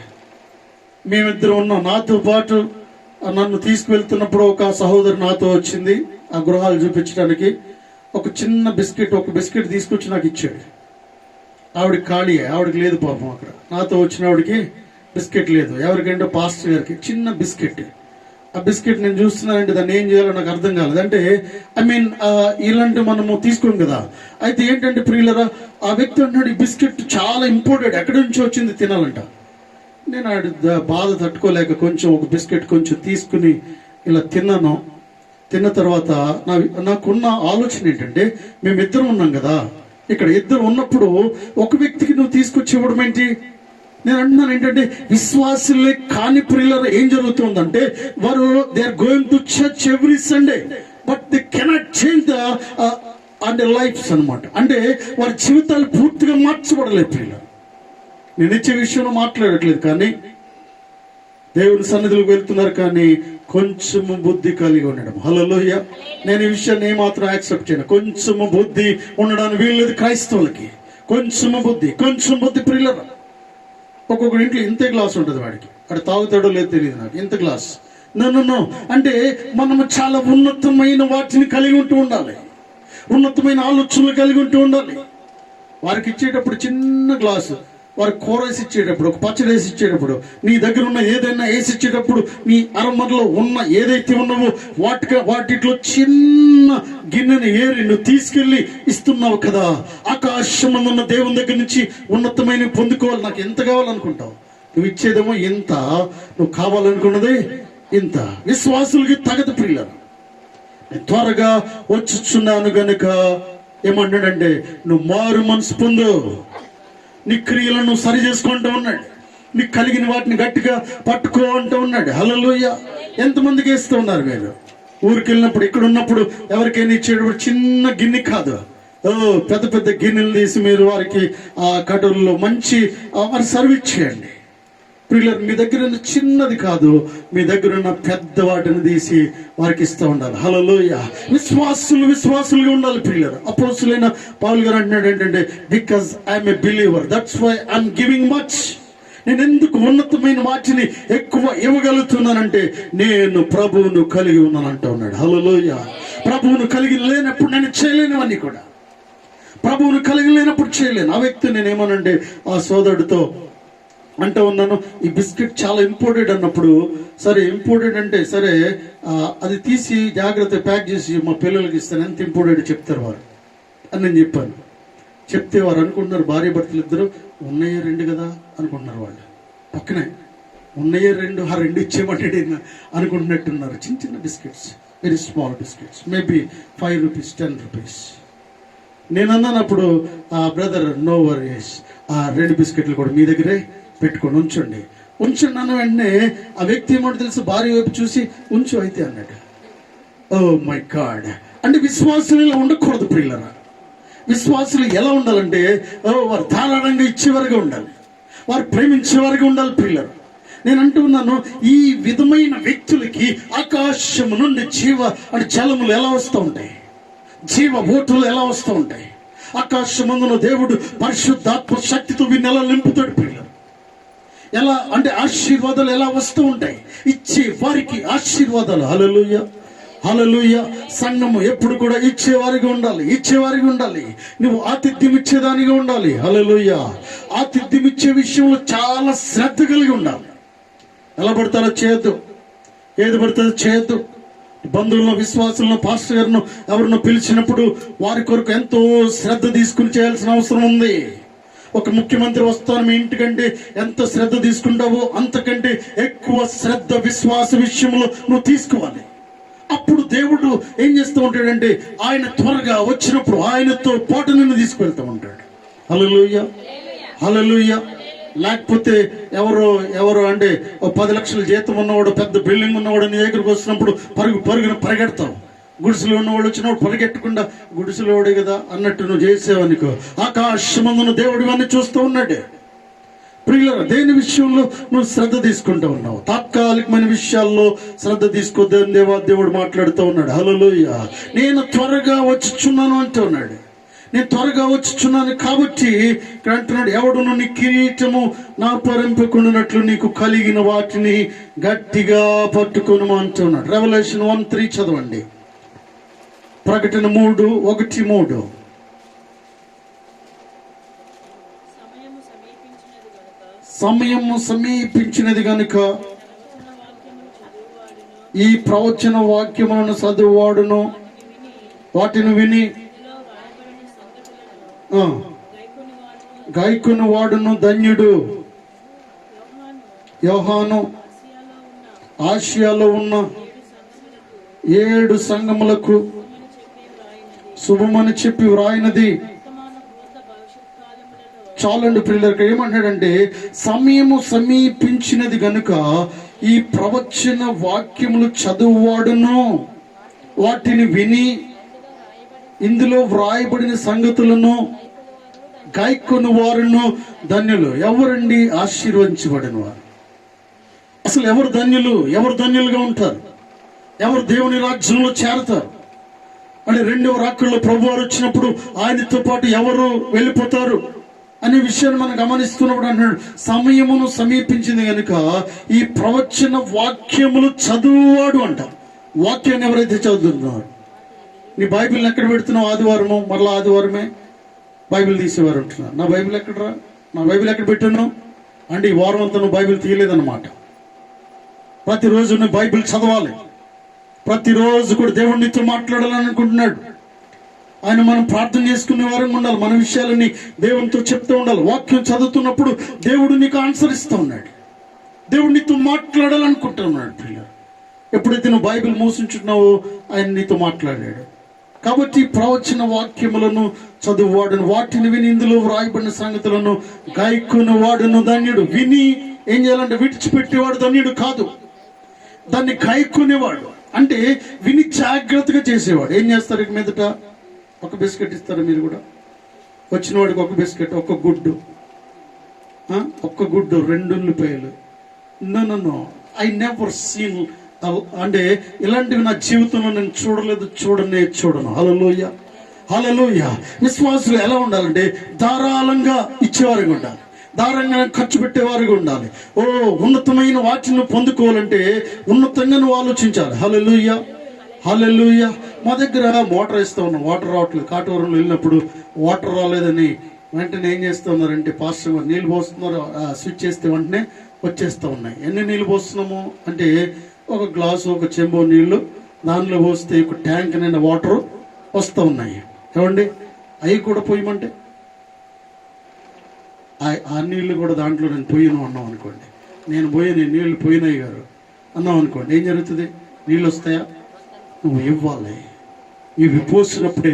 మేమిద్దరం ఉన్నాం. నాతో పాటు నన్ను తీసుకువెళ్తున్నప్పుడు ఒక సహోదరు నాతో వచ్చింది ఆ గృహాలు చూపించడానికి. ఒక చిన్న బిస్కెట్, ఒక బిస్కెట్ తీసుకొచ్చి నాకు ఇచ్చాడు. ఆవిడకి ఖాళీ, ఆవిడకి లేదు పాపం. అక్కడ నాతో వచ్చిన ఆవిడకి బిస్కెట్ లేదు. ఎవరికంటే పాస్టర్ గారికి చిన్న బిస్కెట్. ఆ బిస్కెట్ నేను చూస్తున్నానంటే దాన్ని ఏం చేయాలో నాకు అర్థం కాలేదు. అంటే ఇలాంటి మనము తీసుకోం కదా. అయితే ఏంటంటే ప్రియులరా, ఆ వ్యక్తి అంటున్నాడు ఈ బిస్కెట్ చాలా ఇంపార్టెంట్, ఎక్కడి నుంచి వచ్చింది తినాలంట. నేను బాధ తట్టుకోలేక కొంచెం ఒక బిస్కెట్ కొంచెం తీసుకుని ఇలా తిన్నాను. తిన్న తర్వాత నాకున్న ఆలోచన ఏంటంటే, మేమిద్దరం ఉన్నాం కదా, ఇక్కడ ఇద్దరు ఉన్నప్పుడు ఒక వ్యక్తికి నువ్వు తీసుకొచ్చి ఇవ్వడం ఏంటి? నేను అంటున్నాను ఏంటంటే, విశ్వాసులే కాని ప్రియులరా ఏం జరుగుతుందంటే, వారు they are going to church every Sunday but they cannot change the lives అన్నమాట. అంటే వారి జీవితాలు పూర్తిగా మార్చబడలేదు ప్రియుల. నేను ఇచ్చే విషయంలో మాట్లాడట్లేదు, కానీ దేవుని సన్నిధిలోకి వెళ్తున్నారు, కానీ కొంచెము బుద్ధి కలిగి ఉండడం. హల్లెలూయా. నేను ఈ విషయాన్ని ఏమాత్రం యాక్సెప్ట్ చేయను. కొంచెము బుద్ధి ఉండడానికి వీల్లేదు క్రైస్తవులకి. కొంచెం బుద్ధి ప్రియులరా. ఒక్కొక్క ఇంట్లో ఇంతే గ్లాస్ ఉంటుంది, వాడికి అక్కడ తాగుతాడో లేదో తెలియదు నాకు, ఇంత గ్లాస్. నో అంటే మనము చాలా ఉన్నతమైన వాటిని కలిగి ఉంటూ ఉండాలి, ఉన్నతమైన ఆలోచనలు కలిగి ఉంటూ ఉండాలి. వారికి ఇచ్చేటప్పుడు చిన్న గ్లాసు, వారికి కూర వేసి ఇచ్చేటప్పుడు, ఒక పచ్చడి వేసి ఇచ్చేటప్పుడు, నీ దగ్గర ఉన్న ఏదైనా వేసి ఇచ్చేటప్పుడు, నీ అరమరలో ఉన్న ఏదైతే ఉన్నావో వాటిలో చిన్న గిన్నెని ఏరి నువ్వు తీసుకెళ్లి ఇస్తున్నావు కదా. ఆకాశం ఉన్న దేవుని దగ్గర నుంచి ఉన్నతమైన పొందుకోవాలి. నాకు ఎంత కావాలనుకుంటావు? నువ్వు ఇచ్చేదేమో ఇంత, నువ్వు కావాలనుకున్నది ఇంత. విశ్వాసులకి తగదు ప్రియులను. త్వరగా వచ్చుచున్నాను గనుక ఏమన్నాడంటే, నువ్వు మారు మనసు పొందు, నీ క్రియలను సరి చేసుకుంటూ ఉన్నాడు, నీకు కలిగిన వాటిని గట్టిగా పట్టుకో అంటూ ఉన్నాడు. హల్లెలూయా. ఎంతమందికి వేస్తూ ఉన్నారు మీరు? ఊరికి వెళ్ళినప్పుడు, ఇక్కడ ఉన్నప్పుడు ఎవరికైనా ఇచ్చేటప్పుడు చిన్న గిన్నె కాదు, పెద్ద పెద్ద గిన్నెలు తీసి మీరు వారికి ఆ కటోల్లో మంచి వారి సర్వీస్ చేయండి. ప్రియులర్, మీ దగ్గర ఉన్న చిన్నది కాదు, మీ దగ్గర ఉన్న పెద్ద వాటిని తీసి వారికి ఇస్తూ ఉండాలి. హల్లెలూయా. విశ్వాసులుగా ఉండాలి ప్రియులర్. అపోస్తలుడైన పౌలు గారు అంటున్నాడు ఏంటంటే, because I'm a believer, that's why I'm giving much. నేను ఎందుకు ఉన్నతమైన వాటిని ఎక్కువ ఇవ్వగలుగుతున్నానంటే, నేను ప్రభువును కలిగి ఉన్నాను అంటూ ఉన్నాడు. హల్లెలూయా. ప్రభువును కలిగి లేనప్పుడు నేను చేయలేనివన్నీ కూడా, ప్రభువును కలిగి లేనప్పుడు చేయలేను. ఆ వ్యక్తి నేనేమోనంటే ఆ సోదరుడితో అంటూ ఉన్నాను, ఈ బిస్కెట్ చాలా ఇంపార్టెంట్ అన్నప్పుడు, సరే ఇంపార్టెంట్ అంటే సరే అది తీసి జాగ్రత్త ప్యాక్ చేసి మా పిల్లలకి ఇస్తాను, ఎంత ఇంపార్టెంట్ చెప్తారు వారు అని నేను చెప్పాను. చెప్తే వారు అనుకుంటున్నారు, భార్య భర్తలు ఇద్దరు ఉన్నాయే 2 కదా అనుకుంటున్నారు. వాళ్ళు పక్కనే ఉన్నాయే 2, ఆ 2 ఇచ్చేయమంటే అనుకుంటున్నట్టున్నారు. చిన్న చిన్న biscuits, very small biscuits, maybe 5 rupees 10 rupees. నేను అన్నాను అప్పుడు, బ్రదర్ నో వరీస్, ఆ 2 బిస్కెట్లు కూడా మీ దగ్గరే పెట్టుకొని ఉంచండి అన్న వెంటనే ఆ వ్యక్తి ఏమంటే తెలుసు, భార్య వైపు చూసి ఉంచు అయితే అన్నాడు. Oh my God. అంటే విశ్వాసులు ఇలా ఉండకూడదు ప్రియులరా. విశ్వాసులు ఎలా ఉండాలంటే, వారు ధారాళంగా ఇచ్చేవారుగా ఉండాలి, వారు ప్రేమించేవారుగా ఉండాలి ప్రియులరా. నేను అంటున్నాను, ఈ విధమైన వ్యక్తులకి ఆకాశము నుండి అంటే జలములు ఎలా వస్తూ ఉంటాయి, జీవ ఓటులు ఎలా వస్తూ ఉంటాయి. ఆకాశమందున దేవుడు పరిశుద్ధాత్మ శక్తితో వీరిని ఎలా నింపుతాడు పిల్లలు. ఎలా అంటే ఆశీర్వాదాలు ఎలా వస్తూ ఉంటాయి, ఇచ్చే వారికి ఆశీర్వాదాలు. హల్లెలూయా, హల్లెలూయా. సంఘము ఎప్పుడు కూడా ఇచ్చేవారిగా ఉండాలి. నువ్వు ఆతిథ్యం ఇచ్చేదానిగా ఉండాలి. హల్లెలూయా. ఆతిథ్యం ఇచ్చే విషయంలో చాలా శ్రద్ధ కలిగి ఉండాలి. ఎలా పడతారో చేయొద్దు, ఏది పడుతుందో చేయొద్దు. బంధువులను, విశ్వాసులను, పాస్టర్ గారిను ఎవరినో పిలిచినప్పుడు వారి కొరకు ఎంతో శ్రద్ధ తీసుకుని చేయాల్సిన అవసరం ఉంది. ఒక ముఖ్యమంత్రి వస్తాను మీ ఇంటికంటే ఎంత శ్రద్ధ తీసుకుంటావో అంతకంటే ఎక్కువ శ్రద్ధ విశ్వాస విషయంలో నువ్వు తీసుకోవాలి. అప్పుడు దేవుడు ఏం చేస్తూ ఉంటాడంటే ఆయన త్వరగా వచ్చినప్పుడు ఆయనతో పాటు నిన్ను తీసుకువెళ్తూ ఉంటాడు. హల్లెలూయా, హల్లెలూయా. లేకపోతే ఎవరో అంటే 10 లక్షల జీతం ఉన్నవాడు, పెద్ద బిల్డింగ్ ఉన్నవాడు నీ దగ్గరకు వచ్చినప్పుడు పరుగున పరిగెడతావు. గుడిసెలో ఉన్నవాడు వచ్చినప్పుడు పరిగెట్టకుండా గుడిసెలోడే కదా అన్నట్టు నువ్వు చేసేవనుకో, ఆకాశమందున దేవుడు ఇవన్నీ చూస్తూ ఉన్నాడు. ప్రియులారా, దేని విషయంలో నువ్వు శ్రద్ధ తీసుకుంటూ ఉన్నావు? తాత్కాలికమైన విషయాల్లో శ్రద్ధ తీసుకోద్దని దేవుడు మాట్లాడుతూ ఉన్నాడు. హల్లెలూయా. నేను త్వరగా వచ్చుచున్నాను అంటున్నాడు. నేను త్వరగా వచ్చుచున్నాను కాబట్టి ఇక్కడ అంటున్నాడు, ఎవడును నీ కిరీటము నా పరింపకుండానట్లు నీకు కలిగిన వాటిని గట్టిగా పట్టుకొను అంటున్నాడు. రెవల్యూషన్ 1:3 చదవండి. ప్రకటన 3:1-3. సమయము సమీపించినది గనుక ఈ ప్రవచన వాక్యములను చదువువాడును వాటిని విని గాయకుని వాడును ధన్యుడు. యోహాను ఆసియాలో ఉన్న 7 సంఘములకు శుభమని చెప్పి వ్రాయినది. చాలండి పిల్లలకి ఏమంటాడంటే, సమయము సమీపించినది గనుక ఈ ప్రవచన వాక్యములు చదువువాడును వాటిని విని ఇందులో వ్రాయబడిన సంగతులను గాయకుని వారును ధన్యులు. ఎవరండి ఆశీర్వదించబడిన వారు? అసలు ఎవరు ధన్యులు? ఎవరు ధన్యులుగా ఉంటారు? ఎవరు దేవుని రాజ్యంలో చేరతారు? అంటే 2వ రాకడలో ప్రభువారు వచ్చినప్పుడు ఆయనతో పాటు ఎవరు వెళ్ళిపోతారు అనే విషయాన్ని మనం గమనిస్తున్నప్పుడు అంటున్నాడు, సమయమును సమీపించింది కనుక ఈ ప్రవచన వాక్యములు చదువువాడు అంట. వాక్యాన్ని ఎవరైతే చదువుతున్నారు, నీ బైబిల్ని ఎక్కడ పెడుతున్నావు? ఆదివారము, మరలా ఆదివారమే బైబిల్ తీసేవారు అంటున్నారు. నా బైబిల్ ఎక్కడరా? నా బైబిల్ ఎక్కడ పెట్టాను అంటే ఈ వారం అంతా నువ్వు బైబిల్ తీయలేదన్నమాట. ప్రతిరోజు నువ్వు బైబిల్ చదవాలి. ప్రతిరోజు కూడా దేవుడు నీతో మాట్లాడాలని అనుకుంటున్నాడు. ఆయన మనం ప్రార్థన చేసుకునే వారంగా ఉండాలి. మన విషయాలని దేవునితో చెప్తూ ఉండాలి. వాక్యం చదువుతున్నప్పుడు దేవుడు నీకు ఆన్సర్ ఇస్తూ ఉన్నాడు. దేవుడు నీతో మాట్లాడాలనుకుంటున్నాడు. పిల్లలు, ఎప్పుడైతే నువ్వు బైబిల్ మూసించున్నావో ఆయన నీతో మాట్లాడాడు. కాబట్టి ప్రవచన వాక్యములను చదువువాడును వాటిని విని ఇందులో వ్రాయబడిన సంగతులను గాయకుని వాడును ధన్యుడు. విని ఏం చేయాలంటే విడిచిపెట్టేవాడు ధన్యుడు కాదు, దాన్ని గాయకునేవాడు. అంటే విని జాగ్రత్తగా చేసేవాడు. ఏం చేస్తారు? ఇక మీదట ఒక బిస్కెట్ ఇస్తారు. మీరు కూడా వచ్చిన వాడికి ఒక బిస్కెట్, ఒక గుడ్డు, 2 ఉల్లిపాయలు. No, I never seen. అంటే ఇలాంటివి నా జీవితంలో నేను చూడను. హల్లెలూయా, హల్లెలూయా. విశ్వాసులు ఎలా ఉండాలంటే ధారాళంగా ఇచ్చేవారిగా ఉండాలి, ధారాళంగా ఖర్చు పెట్టేవారిగా ఉండాలి. ఉన్నతమైన వాటిని పొందుకోవాలంటే ఉన్నతంగా నువ్వు ఆలోచించాలి. హల్లెలూయా, హల్లెలూయా. మా దగ్గర మోటార్ ఇస్తూ ఉన్నాం, వాటర్ రావట్లేదు. కాటవరంలో వెళ్ళినప్పుడు వాటర్ రాలేదని వెంటనే ఏం చేస్తూ ఉన్నారంటే పాస్టర్ గారు నీళ్ళు పోస్తున్నారు, స్విచ్ చేస్తే వెంటనే వచ్చేస్తూ ఉన్నాయి. ఎన్ని నీళ్ళు పోస్తున్నాము అంటే ఒక గ్లాసు, ఒక చెంబు నీళ్లు దానిలో పోస్తే ఒక ట్యాంక్ నిండా వాటర్ వస్తూ ఉన్నాయి. ఏమండి, అవి కూడా పోయమంటే ఆ నీళ్లు కూడా దాంట్లో నేను పోయిను అన్నాం అనుకోండి, నేను పోయిన నీళ్లు పోయినాయి గారు అన్నాం అనుకోండి, ఏం జరుగుతుంది? నీళ్ళు వస్తాయా? నువ్వు ఇవ్వాలి. ఇవి పోసినప్పుడే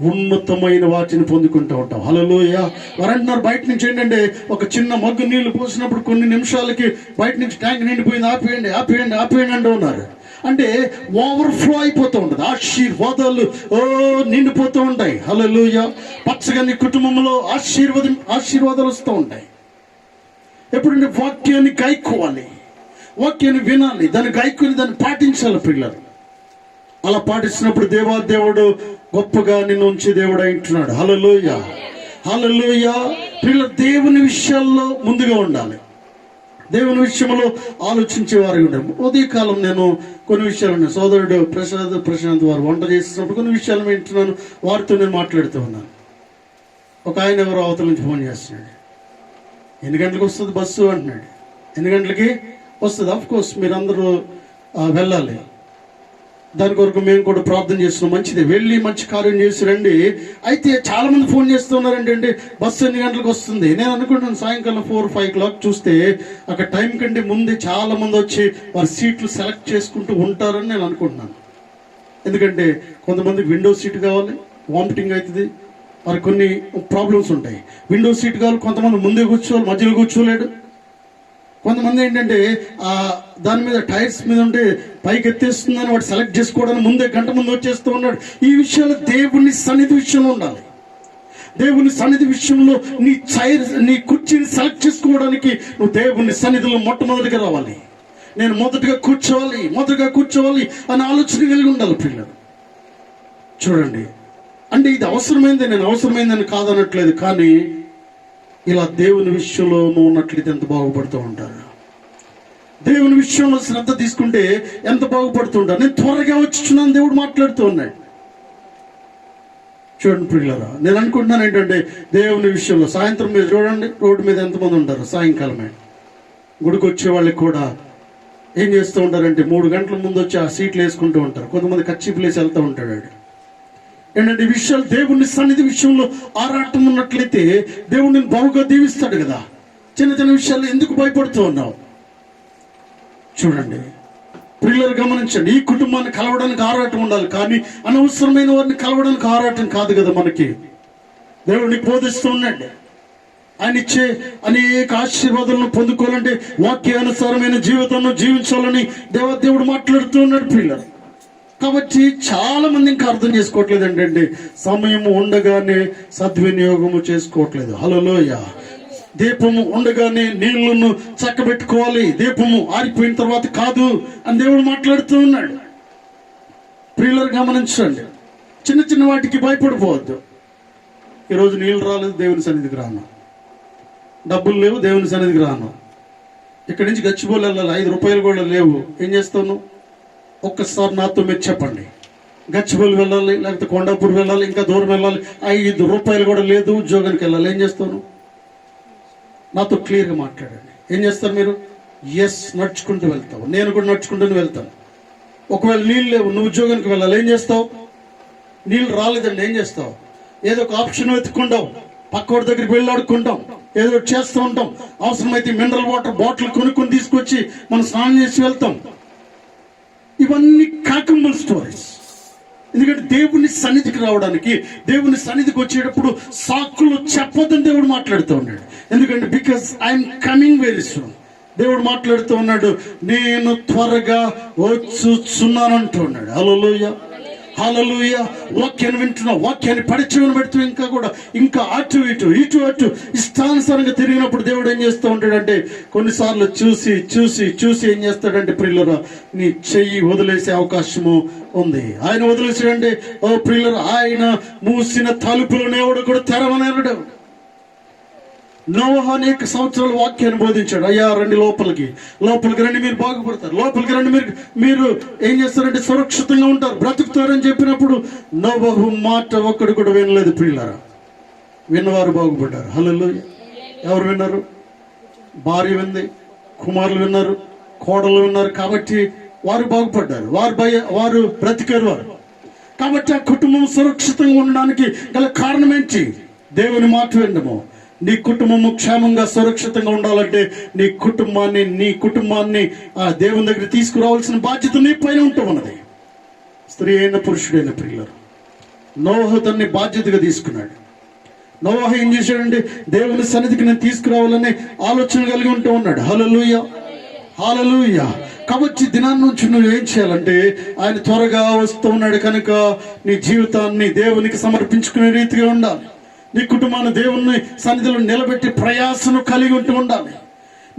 ఉన్నతమైన వాటిని పొందుకుంటూ ఉంటావు. హల్లెలూయా. వారు అంటున్నారు బయట నుంచి ఏంటంటే ఒక చిన్న మగ్గు నీళ్లు పోసినప్పుడు కొన్ని నిమిషాలకి బయట నుంచి ట్యాంక్ నిండిపోయింది, ఆపేయండి అంటూ ఉన్నారు. అంటే ఓవర్ఫ్లో అయిపోతూ ఉంటుంది. ఆశీర్వాదాలు నిండిపోతూ ఉంటాయి. హల్లెలూయా. పచ్చగా నీ కుటుంబంలో ఆశీర్వాదాలు వస్తూ ఉంటాయి. ఎప్పుడంటే వాక్యాన్ని గాయకోవాలి. వాక్యాన్ని వినాలి, దాన్ని గాయకుని దాన్ని పాటించాలి పిల్లలు. అలా పాటించినప్పుడు దేవుడు గొప్పగా నిన్ను ఉంచి దేవుడు అంటున్నాడు. హల్లెలూయా, హల్లెలూయా. పిల్లలు దేవుని విషయాల్లో ముందుగా ఉండాలి, దేవుని విషయంలో ఆలోచించేవారు ఉండాలి. ఉదయకాలం నేను కొన్ని విషయాలు సోదరుడు ప్రశాంత్ వారు వంట చేసినప్పుడు కొన్ని విషయాలు వింటున్నాను, వారితో నేను మాట్లాడుతూ ఉన్నాను. ఒక ఆయన ఎవరో అవతల నుంచి ఫోన్ చేస్తున్నాడు. ఎన్ని గంటలకు వస్తుంది బస్సు అంటున్నాడు. ఎన్ని గంటలకి వస్తుంది? ఆఫ్ కోర్స్ మీరందరూ వెళ్ళాలి, దాని కొరకు మేము కూడా ప్రార్థన చేస్తున్నాం, మంచిది, వెళ్ళి మంచి కార్యం చేసి రండి. అయితే చాలా మంది ఫోన్ చేస్తున్నారంటే అంటే బస్సు ఎన్ని గంటలకు వస్తుంది. నేను అనుకుంటున్నాను సాయంకాలం 4-5 o'clock చూస్తే అక్కడ టైం కంటే ముందే చాలా మంది వచ్చి వారి సీట్లు సెలెక్ట్ చేసుకుంటూ ఉంటారని నేను అనుకుంటున్నాను. ఎందుకంటే కొంతమందికి విండో సీట్ కావాలి, వామిటింగ్ అవుతుంది, వారికి కొన్ని ప్రాబ్లమ్స్ ఉంటాయి. విండో సీట్ కావాలి, కొంతమంది ముందే కూర్చోవాలి, మధ్యలో కూర్చోలేడు. కొంతమంది ఏంటంటే దాని మీద టైర్స్ మీద ఉంటే పైకి ఎత్తేస్తుందని వాడు సెలెక్ట్ చేసుకోవడానికి ముందే గంట ముందు వచ్చేస్తూ ఉన్నాడు. ఈ విషయాలు దేవుని సన్నిధి విషయంలో ఉండాలి. దేవుని సన్నిధి విషయంలో నీ కుర్చీని సెలెక్ట్ చేసుకోవడానికి నువ్వు దేవుని సన్నిధిలో మొట్టమొదటిగా రావాలి. నేను మొదటగా కూర్చోవాలి అని ఆలోచన కలిగి ఉండాలి పిల్లలు. చూడండి, అంటే ఇది అవసరమైంది, నేను అవసరమైందని కాదనట్లేదు, కానీ ఇలా దేవుని విషయంలో ఉన్నట్లయితే ఎంత బాగుపడుతూ ఉంటారు. దేవుని విషయంలో శ్రద్ధ తీసుకుంటే ఎంత బాగుపడుతూ ఉంటారు. నేను త్వరగా వచ్చుచున్నాను, దేవుడు మాట్లాడుతూ ఉన్నాడు. చూడండి పిల్లరా, నేను అనుకుంటున్నాను ఏంటంటే దేవుని విషయంలో సాయంత్రం మీరు చూడండి, రోడ్డు మీద ఎంతమంది ఉంటారు. సాయంకాలమే గుడికి వచ్చే వాళ్ళకి కూడా ఏం చేస్తూ ఉంటారంటే 3 గంటల ముందు వచ్చి ఆ సీట్లు వేసుకుంటూ ఉంటారు. కొంతమంది కచ్చి ప్లేస్ వెళ్తూ ఉంటాడు. ఏంటంటే ఈ విషయాలు దేవుని సన్నిధి విషయంలో ఆరాటం ఉన్నట్లయితే దేవుడిని బాగుగా దీవిస్తాడు కదా. చిన్న చిన్న విషయాలు ఎందుకు భయపడుతూ ఉన్నావు? చూడండి పిల్లలు గమనించండి, ఈ కుటుంబాన్ని కలవడానికి ఆరాటం ఉండాలి, కానీ అనవసరమైన వారిని కలవడానికి ఆరాటం కాదు కదా. మనకి దేవుడిని బోధిస్తూ ఉన్నాడు. ఆయన ఇచ్చే అనేక ఆశీర్వాదాలను పొందుకోవాలంటే వాక్యానుసారమైన జీవితాన్ని జీవించాలని దేవుడు మాట్లాడుతూ ఉన్నాడు పిల్లలు. కాబట్టి చాలా మంది ఇంకా అర్థం చేసుకోవట్లేదు ఏంటంటే సమయము ఉండగానే సద్వినియోగము చేసుకోవట్లేదు. హల్లెలూయా. దీపము ఉండగానే నీళ్లను చక్కబెట్టుకోవాలి, దీపము ఆరిపోయిన తర్వాత కాదు అని దేవుడు మాట్లాడుతూ ఉన్నాడు. ప్రియులను గమనించండి, చిన్న చిన్న వాటికి భయపడిపోవద్దు. ఈరోజు నీళ్ళు రాలేదు, దేవుని సన్నిధికి రాను. డబ్బులు లేవు, దేవుని సన్నిధికి రాను. ఇక్కడి నుంచి గచ్చిబౌలి వెళ్ళాలి, 5 రూపాయలు కూడా లేవు. ఏం చేస్తాను? ఒక్కసారి నాతో మీరు చెప్పండి. గచ్చిబౌలి వెళ్ళాలి, లేకపోతే కొండాపూర్ వెళ్ళాలి, ఇంకా దూరం వెళ్ళాలి, 5 రూపాయలు కూడా లేదు, ఉద్యోగానికి వెళ్ళాలి. ఏం చేస్తాను? నాతో క్లియర్గా మాట్లాడండి. ఏం చేస్తారు మీరు? ఎస్, నడుచుకుంటూ వెళ్తావు, నేను కూడా నడుచుకుంటూనే వెళ్తాను. ఒకవేళ నీళ్ళు లేవు, నువ్వు ఉద్యోగానికి వెళ్ళాలి, ఏం చేస్తావు? నీళ్ళు రాలేదండి, ఏం చేస్తావు? ఏదో ఒక ఆప్షన్ వెతుక్కుంటావు, పక్కోడి దగ్గరికి వెళ్ళి ఆడుకుంటాం, ఏదో చేస్తూ ఉంటాం. అవసరమైతే మినరల్ వాటర్ బాటిల్ కొనుక్కొని తీసుకొచ్చి మనం స్నానం చేసి వెళ్తాం. ఇవన్నీ కాకంబుల్ స్టోరీస్. ఎందుకంటే దేవుని సన్నిధికి రావడానికి, దేవుని సన్నిధికి వచ్చేటప్పుడు సాకులు చెప్పొద్దని దేవుడు మాట్లాడుతూ ఉన్నాడు. ఎందుకంటే because I'm coming very soon. దేవుడు మాట్లాడుతూ ఉన్నాడు, నేను త్వరగా వచ్చుచున్నాను అంటూ ఉన్నాడు. హల్లెలూయా, హల్లెలూయా. వాక్యాన్ని వింటున్నావు, వాక్యాన్ని పరిచయం పెడుతూ ఇంకా అటు ఇటు ఇష్టానుసారంగా తిరిగినప్పుడు దేవుడు ఏం చేస్తూ ఉంటాడంటే కొన్నిసార్లు చూసి ఏం చేస్తాడంటే ప్రియులరా, నీ చెయ్యి వదిలేసే అవకాశము ఉంది. ఆయన వదిలేసాడంటే ఓ ప్రియులరా, ఆయన మూసిన తలుపులను ఎవడు కూడా తెరవనేరడు. నోవహు అనేక సంవత్సరాలు వాక్యాన్ని బోధించాడు. అయ్యా రండి, లోపలికి రండి, మీరు బాగుపడతారు, లోపలికి రండి, మీరు ఏం చేస్తారంటే సురక్షితంగా ఉంటారు, బ్రతుకుతారని చెప్పినప్పుడు నోవహు మాట ఒక్కడు కూడా వినలేదు. ప్రియులారా, విన్నవారు బాగుపడ్డారు. హల్లెలూయా. ఎవరు విన్నారు? భార్య వింది, కుమారులు విన్నారు, కోడలు విన్నారు. కాబట్టి వారు బాగుపడ్డారు, వారు బ్రతికారు వారు. కాబట్టి ఆ కుటుంబం సురక్షితంగా ఉండడానికి గల కారణం ఏంటి? దేవుని మాట వినడము. నీ కుటుంబము క్షేమంగా సురక్షితంగా ఉండాలంటే నీ కుటుంబాన్ని ఆ దేవుని దగ్గర తీసుకురావాల్సిన బాధ్యత నీ పైన ఉంటూ ఉన్నది. స్త్రీ అయిన పురుషుడైన ప్రియులారా, నోవహు తన్ని బాధ్యతగా తీసుకున్నాడు. నోవహు ఏం చేశాడంటే దేవుని సన్నిధికి నేను తీసుకురావాలనే ఆలోచన కలిగి ఉంటూ ఉన్నాడు. హల్లెలూయా, హల్లెలూయా. కాబట్టి దినాన్ని నుంచి నువ్వు ఏం చేయాలంటే ఆయన త్వరగా వస్తూ ఉన్నాడు కనుక నీ జీవితాన్ని దేవునికి సమర్పించుకునే రీతిగా ఉండాలి. నీ కుటుంబాన్ని దేవుని సన్నిధిలో నిలబెట్టి ప్రయాసను కలిగి ఉంటూ ఉండాలి.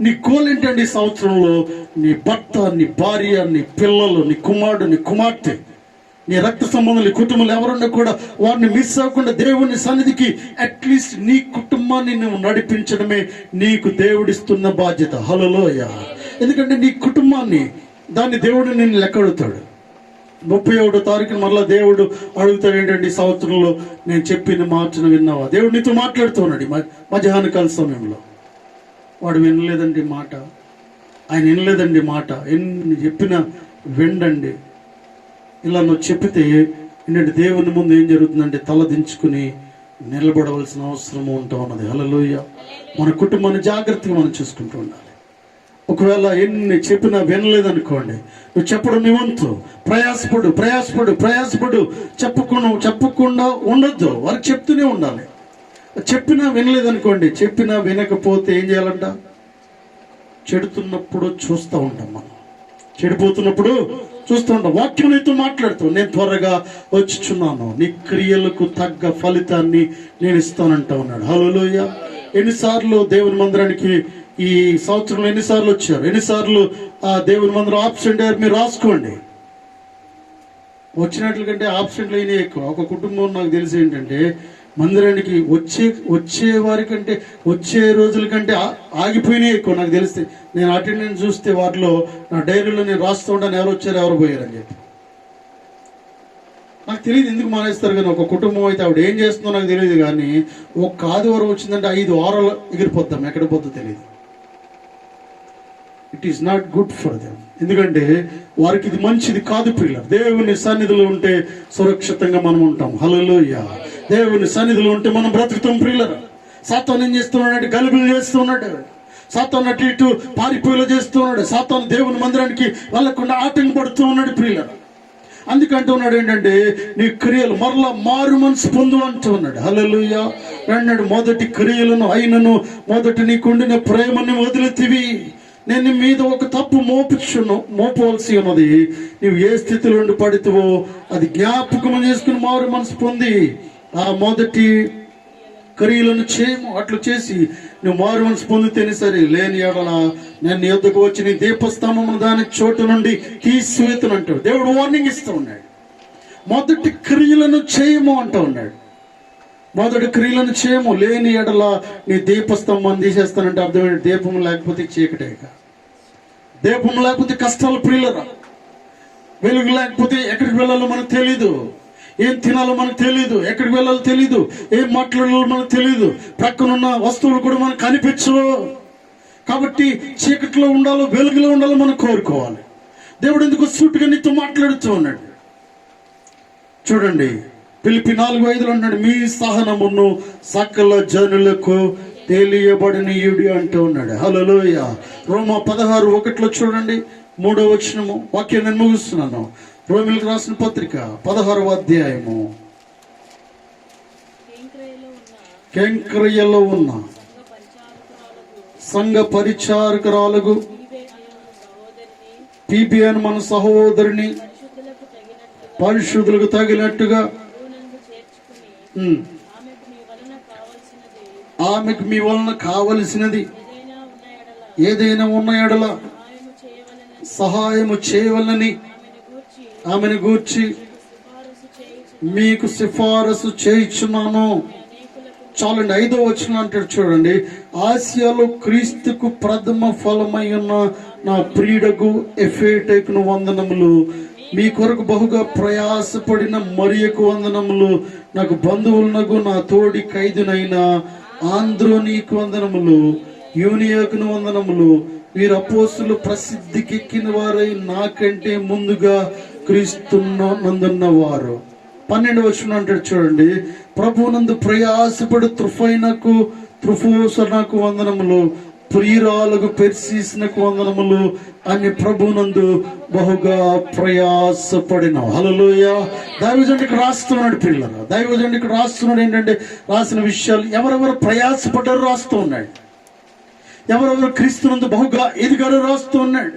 నీ గోల్ ఏంటండి ఈ సంవత్సరంలో? నీ భర్త, నీ భార్య, నీ పిల్లలు, నీ కుమారుడు, నీ కుమార్తె, నీ రక్త సంబంధం, నీ కుటుంబంలో ఎవరున్నా కూడా వారిని మిస్ అవ్వకుండా దేవుని సన్నిధికి అట్లీస్ట్ నీ కుటుంబాన్ని నువ్వు నడిపించడమే నీకు దేవుడిస్తున్న బాధ్యత. హల్లెలూయా. ఎందుకంటే నీ కుటుంబాన్ని, దాన్ని దేవుడు నిన్ను లెక్కడుతాడు. 31వ తారీఖున మరలా దేవుడు అడుగుతాడు, ఏంటంటే ఈ సంవత్సరంలో నేను చెప్పిన మాటను విన్నావా? దేవుడు నీతో మాట్లాడుతూ ఉన్నాడు మధ్యాహ్న కాల సమయంలో. వాడు వినలేదండి మాట, ఆయన వినలేదండి మాట. ఎన్ని చెప్పినా వినండి. ఇలా నువ్వు చెప్పితే ఏంటంటే దేవుని ముందు ఏం జరుగుతుందంటే తల దించుకుని నిలబడవలసిన అవసరం ఉంటా ఉన్నది. హల్లెలూయా. మన కుటుంబాన్ని జాగ్రత్తగా మనం చూసుకుంటూ ఉండాలి. ఒకవేళ ఎన్ని చెప్పినా వినలేదనుకోండి, నువ్వు చెప్పడం నీ వంతు. ప్రయాసపడు. చెప్పకుండా ఉండొద్దు. వారికి చెప్తూనే ఉండాలి. చెప్పినా వినలేదనుకోండి, చెప్పినా వినకపోతే ఏం చేయాలంట? చెడుతున్నప్పుడు చూస్తూ ఉంటాం మనం, చెడిపోతున్నప్పుడు చూస్తూ ఉంటాం. వాక్యం నీతో మాట్లాడుతావు, నేను త్వరగా వచ్చుచున్నాను, నీ క్రియలకు తగ్గ ఫలితాన్ని నేను ఇస్తానంటా ఉన్నాడు. హల్లెలూయా. ఎన్నిసార్లు దేవుని మందిరానికి ఈ సంవత్సరంలో ఎన్నిసార్లు వచ్చారు, ఎన్నిసార్లు ఆ దేవుని మందిరం ఆబ్సెంట్ అయ్యారు? మీరు రాసుకోండి. వచ్చినట్ల కంటే ఆబ్సెంట్లు అయినాయి ఎక్కువ. ఒక కుటుంబం నాకు తెలిసి ఏంటంటే మందిరానికి వచ్చే వారి కంటే వచ్చే రోజుల కంటే ఆగిపోయినాయి ఎక్కువ. నాకు తెలిస్తే నేను అటెండెన్స్ చూస్తే వాటిలో నా డైరీలో నేను రాస్తూ ఉంటాను ఎవరు వచ్చారు ఎవరు పోయారని చెప్పి. నాకు తెలియదు ఎందుకు మానేస్తారు, కానీ ఒక కుటుంబం అయితే ఆవిడ ఏం చేస్తుందో నాకు తెలియదు, కానీ ఒక్క ఆదివారం వచ్చిందంటే 5 వారాలు ఎగిరిపోతాం, ఎక్కడ పోతుందో తెలియదు. It is not good for them. ఎందుకంటే వారికి ఇది మంచిది కాదు. ప్రియులారా, దేవుని సన్నిధిలో ఉంటే సురక్షితంగా మనం ఉంటాం. హల్లెలూయా. దేవుని సన్నిధిలో ఉంటే మనం బ్రతుకుతాం. ప్రియులారా, సాతాను ఏం చేస్తున్నాడు? గలిబిలి చేస్తున్నాడు. సాతాను అటు ఇటు పారిపోయేలా చేస్తున్నాడు. సాతాను దేవుని మందిరానికి వెళ్ళకుండా ఆటంకపడుతూ ఉన్నాడు. ప్రియులారా, అందుకంటూ ఉన్నాడు ఏంటంటే నీ క్రియలు మరలా మారు మనసు పొందు అంటూ ఉన్నాడు. హల్లెలూయా. అన్నాడు, మొదటి క్రియలను అయినను మొదటి నీకుండిన ప్రేమని వదిలితివి. నేను నీ మీద ఒక తప్పు మోపవలసి ఉన్నది. నువ్వు ఏ స్థితిలో ఉండి పడితేవో అది జ్ఞాపకం చేసుకుని మారు మనసు పొంది ఆ మొదటి క్రియలను చేయము. అట్లు చేసి నువ్వు మారు మనసు పొందితేనే సరే, లేని ఎడల నేను నీ యొద్దకు వచ్చి నీ దీపస్తంభమును దాని చోటు నుండి తీసివేతను అంటాడు. దేవుడు వార్నింగ్ ఇస్తూ ఉన్నాడు. మొదటి క్రియలను చేయము అంటూ ఉన్నాడు. మొదటి క్రియలను చేయము, లేని ఎడల నీ దీపస్తంభాన్ని తీసేస్తానంటే అర్థమైంది. దీపం లేకపోతే చీకటేక, దీపం లేకపోతే కష్టాలు. ప్రియులరా, వెలుగు లేకపోతే ఎక్కడికి వెళ్ళాలో మనకు తెలీదు, ఏం తినాలో మనకు తెలీదు, ఎక్కడికి వెళ్ళాలో తెలీదు, ఏం మాట్లాడాలో మనకు తెలీదు, ప్రక్కనున్న వస్తువులు కూడా మనకు కనిపించవు. కాబట్టి చీకట్లో ఉండాలో వెలుగులో ఉండాలో మనం కోరుకోవాలి. దేవుడు ఎందుకు సూటిగా నీతో మాట్లాడుతూ ఉన్నాడు. చూడండి, ఫిలిప్పీ 4:5 అన్నాడు, మీ సహనమును సకల జనులకు తెలియబడనీయుడి అంటూ ఉన్నాడు. హల్లెలూయా. రోమా 16:1 చూడండి, 3వ వచనము. వాక్యం నేను ముగిస్తున్నాను. రోమిలకు రాసిన పత్రిక 16వ అధ్యాయము. కెంక్రయలో ఉన్న సంఘ పరిచారకురాలకు పీబియన్ మన సహోదరిని పరిశుద్ధులకు తగినట్టుగా ఆమెకు మీ వలన కావలసినది ఏదైనా ఉన్న ఎడల సహాయము చేయవలనని ఆమెను గూర్చి మీకు సిఫారసు చేయించున్నాను. చాలండి. 5వ వచనం అంటాడు చూడండి, ఆసియాలో క్రీస్తుకు ప్రథమ ఫలమై ఉన్న నా ప్రియుడకు ఎఫెటెకును వందనములు. మీ కొరకు బహుగా ప్రయాసపడిన మరియకు వందనములు. నాకు బంధువులకు నా తోడి ఖైదునైన ఆంద్రోనీకు వందనములు. యూనియాకును వందనములు. వీరు అపోస్తులు ప్రసిద్ధికి ఎక్కిన వారై నాకంటే ముందుగా క్రీస్తునందున్నవారు. 12వ వచనం అంటాడు చూడండి, ప్రభువునందు ప్రయాసపడు త్రుఫోసనకు వందనములు. ప్రియురాలకు పెర్సీస్నకు వందనములు అని ప్రభునందు బహుగా ప్రయాసపడిన. హల్లెలూయా. దైవజనుడికి రాస్తున్నాడు. పిల్లలు, దైవజనుడికి రాస్తున్నాడు ఏంటంటే రాసిన విషయాలు ఎవరెవరు ప్రయాసపడ్డారో రాస్తూ ఉన్నాడు. ఎవరెవరు క్రీస్తునందు బహుగా ఎదిగారో రాస్తూ ఉన్నాడు.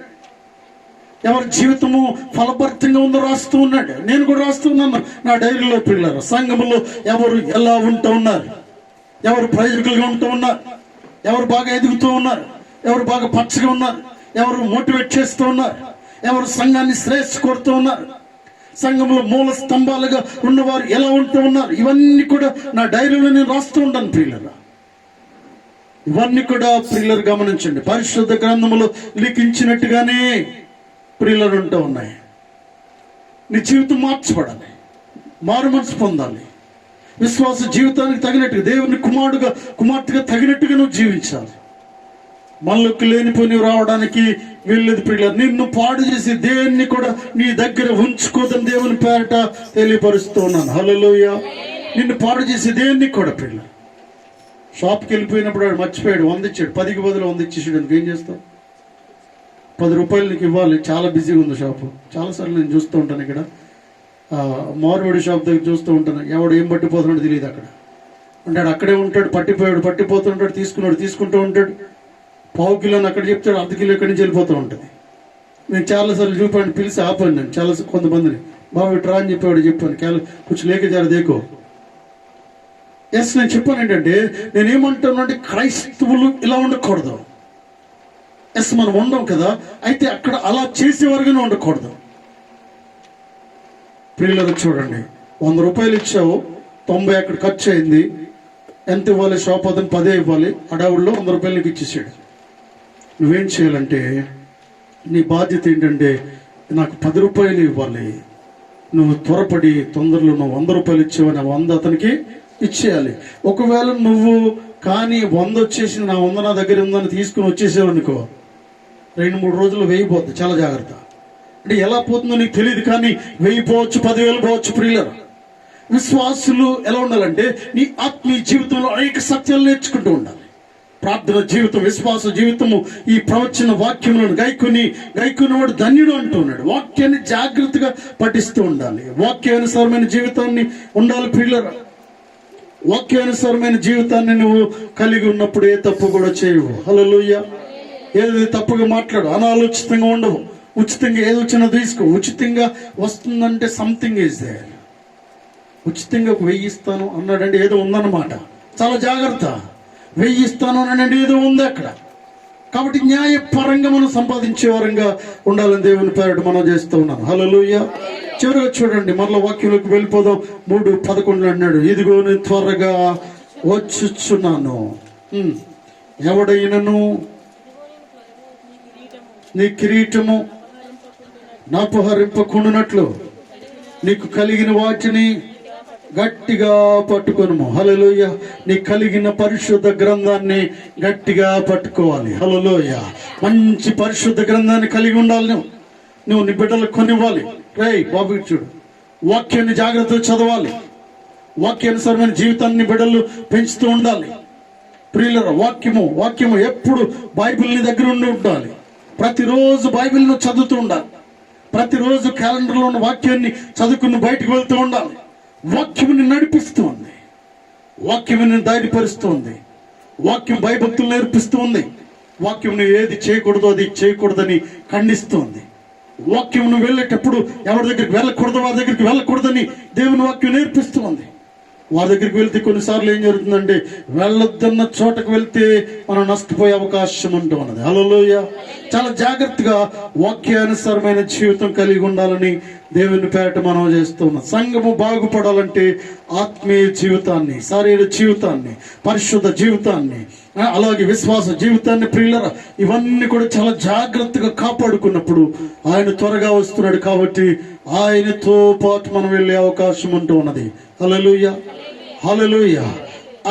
ఎవరి జీవితము ఫలభరితంగా ఉందో రాస్తూ ఉన్నాడు. నేను కూడా రాస్తూ ఉన్నాను నా డైరీలో. పిల్లలు, సంఘములో ఎవరు ఎలా ఉంటూ ఉన్నారు, ఎవరు ప్రయోజకులుగా ఉంటూ ఉన్నారు, ఎవరు బాగా ఎదుగుతూ ఉన్నారు, ఎవరు బాగా పచ్చగా ఉన్నారు, ఎవరు మోటివేట్ చేస్తూ ఉన్నారు, ఎవరు సంఘాన్ని శ్రేష్ఠ కోరుతూ ఉన్నారు, సంఘంలో మూల స్తంభాలుగా ఉన్నవారు ఎలా ఉంటూ ఉన్నారు, ఇవన్నీ కూడా నా డైరీలో నేను రాస్తూ ఉంటాను ప్రియులరా. ఇవన్నీ కూడా ప్రియులరు గమనించండి. పరిశుద్ధ గ్రంథములో లిఖించినట్టుగానే ప్రియులరు ఉంటూ ఉన్నాయి. నీ జీవితం మార్చబడాలి, మారు మనసు పొందాలి, విశ్వాస జీవితానికి తగినట్టుగా, దేవుని కుమార్తెగా తగినట్టుగా నువ్వు జీవించాలి. మళ్ళొక్కి లేనిపోయి రావడానికి వీళ్ళది ప్రియులరు. నిన్ను పాడు చేసి దేన్ని కూడా నీ దగ్గర ఉంచుకోదని దేవుని పేరట తెలియపరుస్తూ ఉన్నాను. హల్లెలూయా. నిన్ను పాడు చేసి దేన్ని కూడా ప్రియులరు. షాప్కి వెళ్ళిపోయినప్పుడు వాడు మర్చిపోయాడు, 100 ఇచ్చాడు, 10కి బదులు 100 ఇచ్చేసాడు. అందుకు ఏం చేస్తావు? 10 రూపాయలు నీకు ఇవ్వాలి. చాలా బిజీగా ఉంది షాపు. చాలాసార్లు నేను చూస్తూ ఉంటాను ఇక్కడ మార్వాడి షాప్ దగ్గర చూస్తూ ఉంటాను. ఎవడు ఏం పట్టిపోతున్నాడు తెలియదు. అక్కడ ఉంటాడు, అక్కడే ఉంటాడు, పట్టిపోతుంటాడు, తీసుకుంటూ ఉంటాడు. 1/4 కిలోని అక్కడ చెప్తాడు, 1/2 కిలో ఎక్కడి నుంచి వెళ్ళిపోతూ ఉంటుంది. నేను చాలాసార్లు చూపాను, పిలిచి ఆపాను. నేను చాలా కొంతమందిని, బాబు ఇట్రా అని చెప్పాడు, చెప్పాను, కొంచెం లేక జార దేకో. నేను చెప్పాను ఏంటంటే, నేనేమంటానంటే క్రైస్తవులు ఇలా ఉండకూడదు. మనం ఉండం కదా, అయితే అక్కడ అలా చేసేవారుగానే ఉండకూడదు. ప్రియులకు చూడండి, 100 రూపాయలు ఇచ్చావు, 90 అక్కడ ఖర్చు అయింది. ఎంత ఇవ్వాలి? షాప్ అతను 10 ఇవ్వాలి. అడవుల్లో 100 రూపాయలు నీకు ఇచ్చేసాడు. నువ్వేం చేయాలంటే, నీ బాధ్యత ఏంటంటే, నాకు 10 రూపాయలు ఇవ్వాలి. నువ్వు త్వరపడి తొందరలో నువ్వు 100 రూపాయలు ఇచ్చేవని 100 అతనికి ఇచ్చేయాలి. ఒకవేళ నువ్వు కానీ 100 వచ్చేసి నా 100 నా దగ్గర ఉందని తీసుకుని వచ్చేసావనుకో, 2-3 రోజులు 1000 పోతుంది. చాలా జాగ్రత్త. అంటే ఎలా పోతుందో నీకు తెలియదు, కానీ 1000 పోవచ్చు, 10,000 పోవచ్చు. ప్రియులరు, విశ్వాసులు ఎలా ఉండాలంటే, నీ ఆత్మీయ జీవితంలో అనేక సత్యాలు నేర్చుకుంటూ ఉండాలి. ప్రార్థన జీవితం, విశ్వాస జీవితము, ఈ ప్రవచన వాక్యములను గైకున్నవాడు ధన్యుడు అంటూ ఉన్నాడు. వాక్యాన్ని జాగ్రత్తగా పఠిస్తూ ఉండాలి. వాక్యానుసారమైన జీవితాన్ని ఉండాలి ప్రియులరు. వాక్యానుసారమైన జీవితాన్ని నువ్వు కలిగి ఉన్నప్పుడు ఏ తప్పు కూడా చేయవు. హల్లెలూయా. ఏది తప్పుగా మాట్లాడు, అనాలోచితంగా ఉండవు. ఉచితంగా ఏది వచ్చినా తీసుకో. ఉచితంగా వస్తుందంటే సంథింగ్ ఈజ్ దేర్. ఉచితంగా 1000 ఇస్తాను అన్నాడంటే ఏదో ఉందన్నమాట. చాలా జాగ్రత్త. 1000 ఇస్తాను అన్నాడంటే ఏదో ఉంది అక్కడ. కాబట్టి న్యాయపరంగా మనం సంపాదించే వారంగా ఉండాలని దేవుని పేరట మనం చేస్తూ ఉన్నాం. హల్లెలూయా. చివరిగా చూడండి, మరలా వాక్యంలోకి వెళ్ళిపోదాం. 3:11 అన్నాడు, ఇదిగో నేను త్వరగా వచ్చుచున్నాను. ఎవడైనను నీ కిరీటము నాపహరింపకుండునట్లు నీకు కలిగిన వాటిని గట్టిగా పట్టుకొనుము. హల్లెలూయా. నీ కలిగిన పరిశుద్ధ గ్రంథాన్ని గట్టిగా పట్టుకోవాలి. హల్లెలూయా. మంచి పరిశుద్ధ గ్రంథాన్ని కలిగి ఉండాలి. నువ్వు నీ బిడ్డలకు కొనివ్వాలి. బాబు చూడు, వాక్యాన్ని జాగ్రత్తగా చదవాలి. వాక్యానుసారమైన జీవితాన్ని బిడ్డలు పెంచుతూ ఉండాలి. ప్రియులరా, వాక్యము ఎప్పుడు బైబిల్ నీ దగ్గర ఉండాలి. ప్రతిరోజు బైబిల్ను చదువుతూ ఉండాలి. ప్రతిరోజు క్యాలెండర్లో ఉన్న వాక్యాన్ని చదువుకుని బయటకు వెళ్తూ ఉండాలి. వాక్యముని నడిపిస్తూ ఉంది, వాక్యముని ధైర్యపరుస్తుంది, వాక్యం భయభక్తులు నేర్పిస్తూ ఉంది. వాక్యమును ఏది చేయకూడదు అది చేయకూడదని ఖండిస్తుంది. వాక్యమును వెళ్ళేటప్పుడు ఎవరి దగ్గరికి వెళ్ళకూడదు, వారి దగ్గరికి వెళ్ళకూడదని దేవుని వాక్యం నేర్పిస్తూ ఉంది. వారి దగ్గరికి వెళ్తే కొన్నిసార్లు ఏం జరుగుతుందంటే, వెళ్ళొద్దన్న చోటకు వెళ్తే మనం నష్టపోయే అవకాశం అంటూ ఉన్నది. హల్లెలూయా. చాలా జాగ్రత్తగా వాక్యానుసారమైన జీవితం కలిగి ఉండాలని దేవుని పేరట మనం చేస్తూ ఉన్నాం. సంఘము బాగుపడాలంటే ఆత్మీయ జీవితాన్ని, శారీరక జీవితాన్ని, పరిశుద్ధ జీవితాన్ని, అలాగే విశ్వాస జీవితాన్ని, ప్రియులరా, ఇవన్నీ కూడా చాలా జాగ్రత్తగా కాపాడుకున్నప్పుడు ఆయన త్వరగా వస్తున్నాడు. కాబట్టి ఆయనతో పాటు మనం వెళ్ళే అవకాశం అంటూ ఉన్నది. హల్లెలూయా. హల్లెలూయా.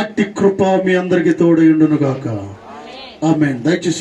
అట్టి కృప మీ అందరికీ తోడై ఉండును గాక. ఆమేన్. దయచేసి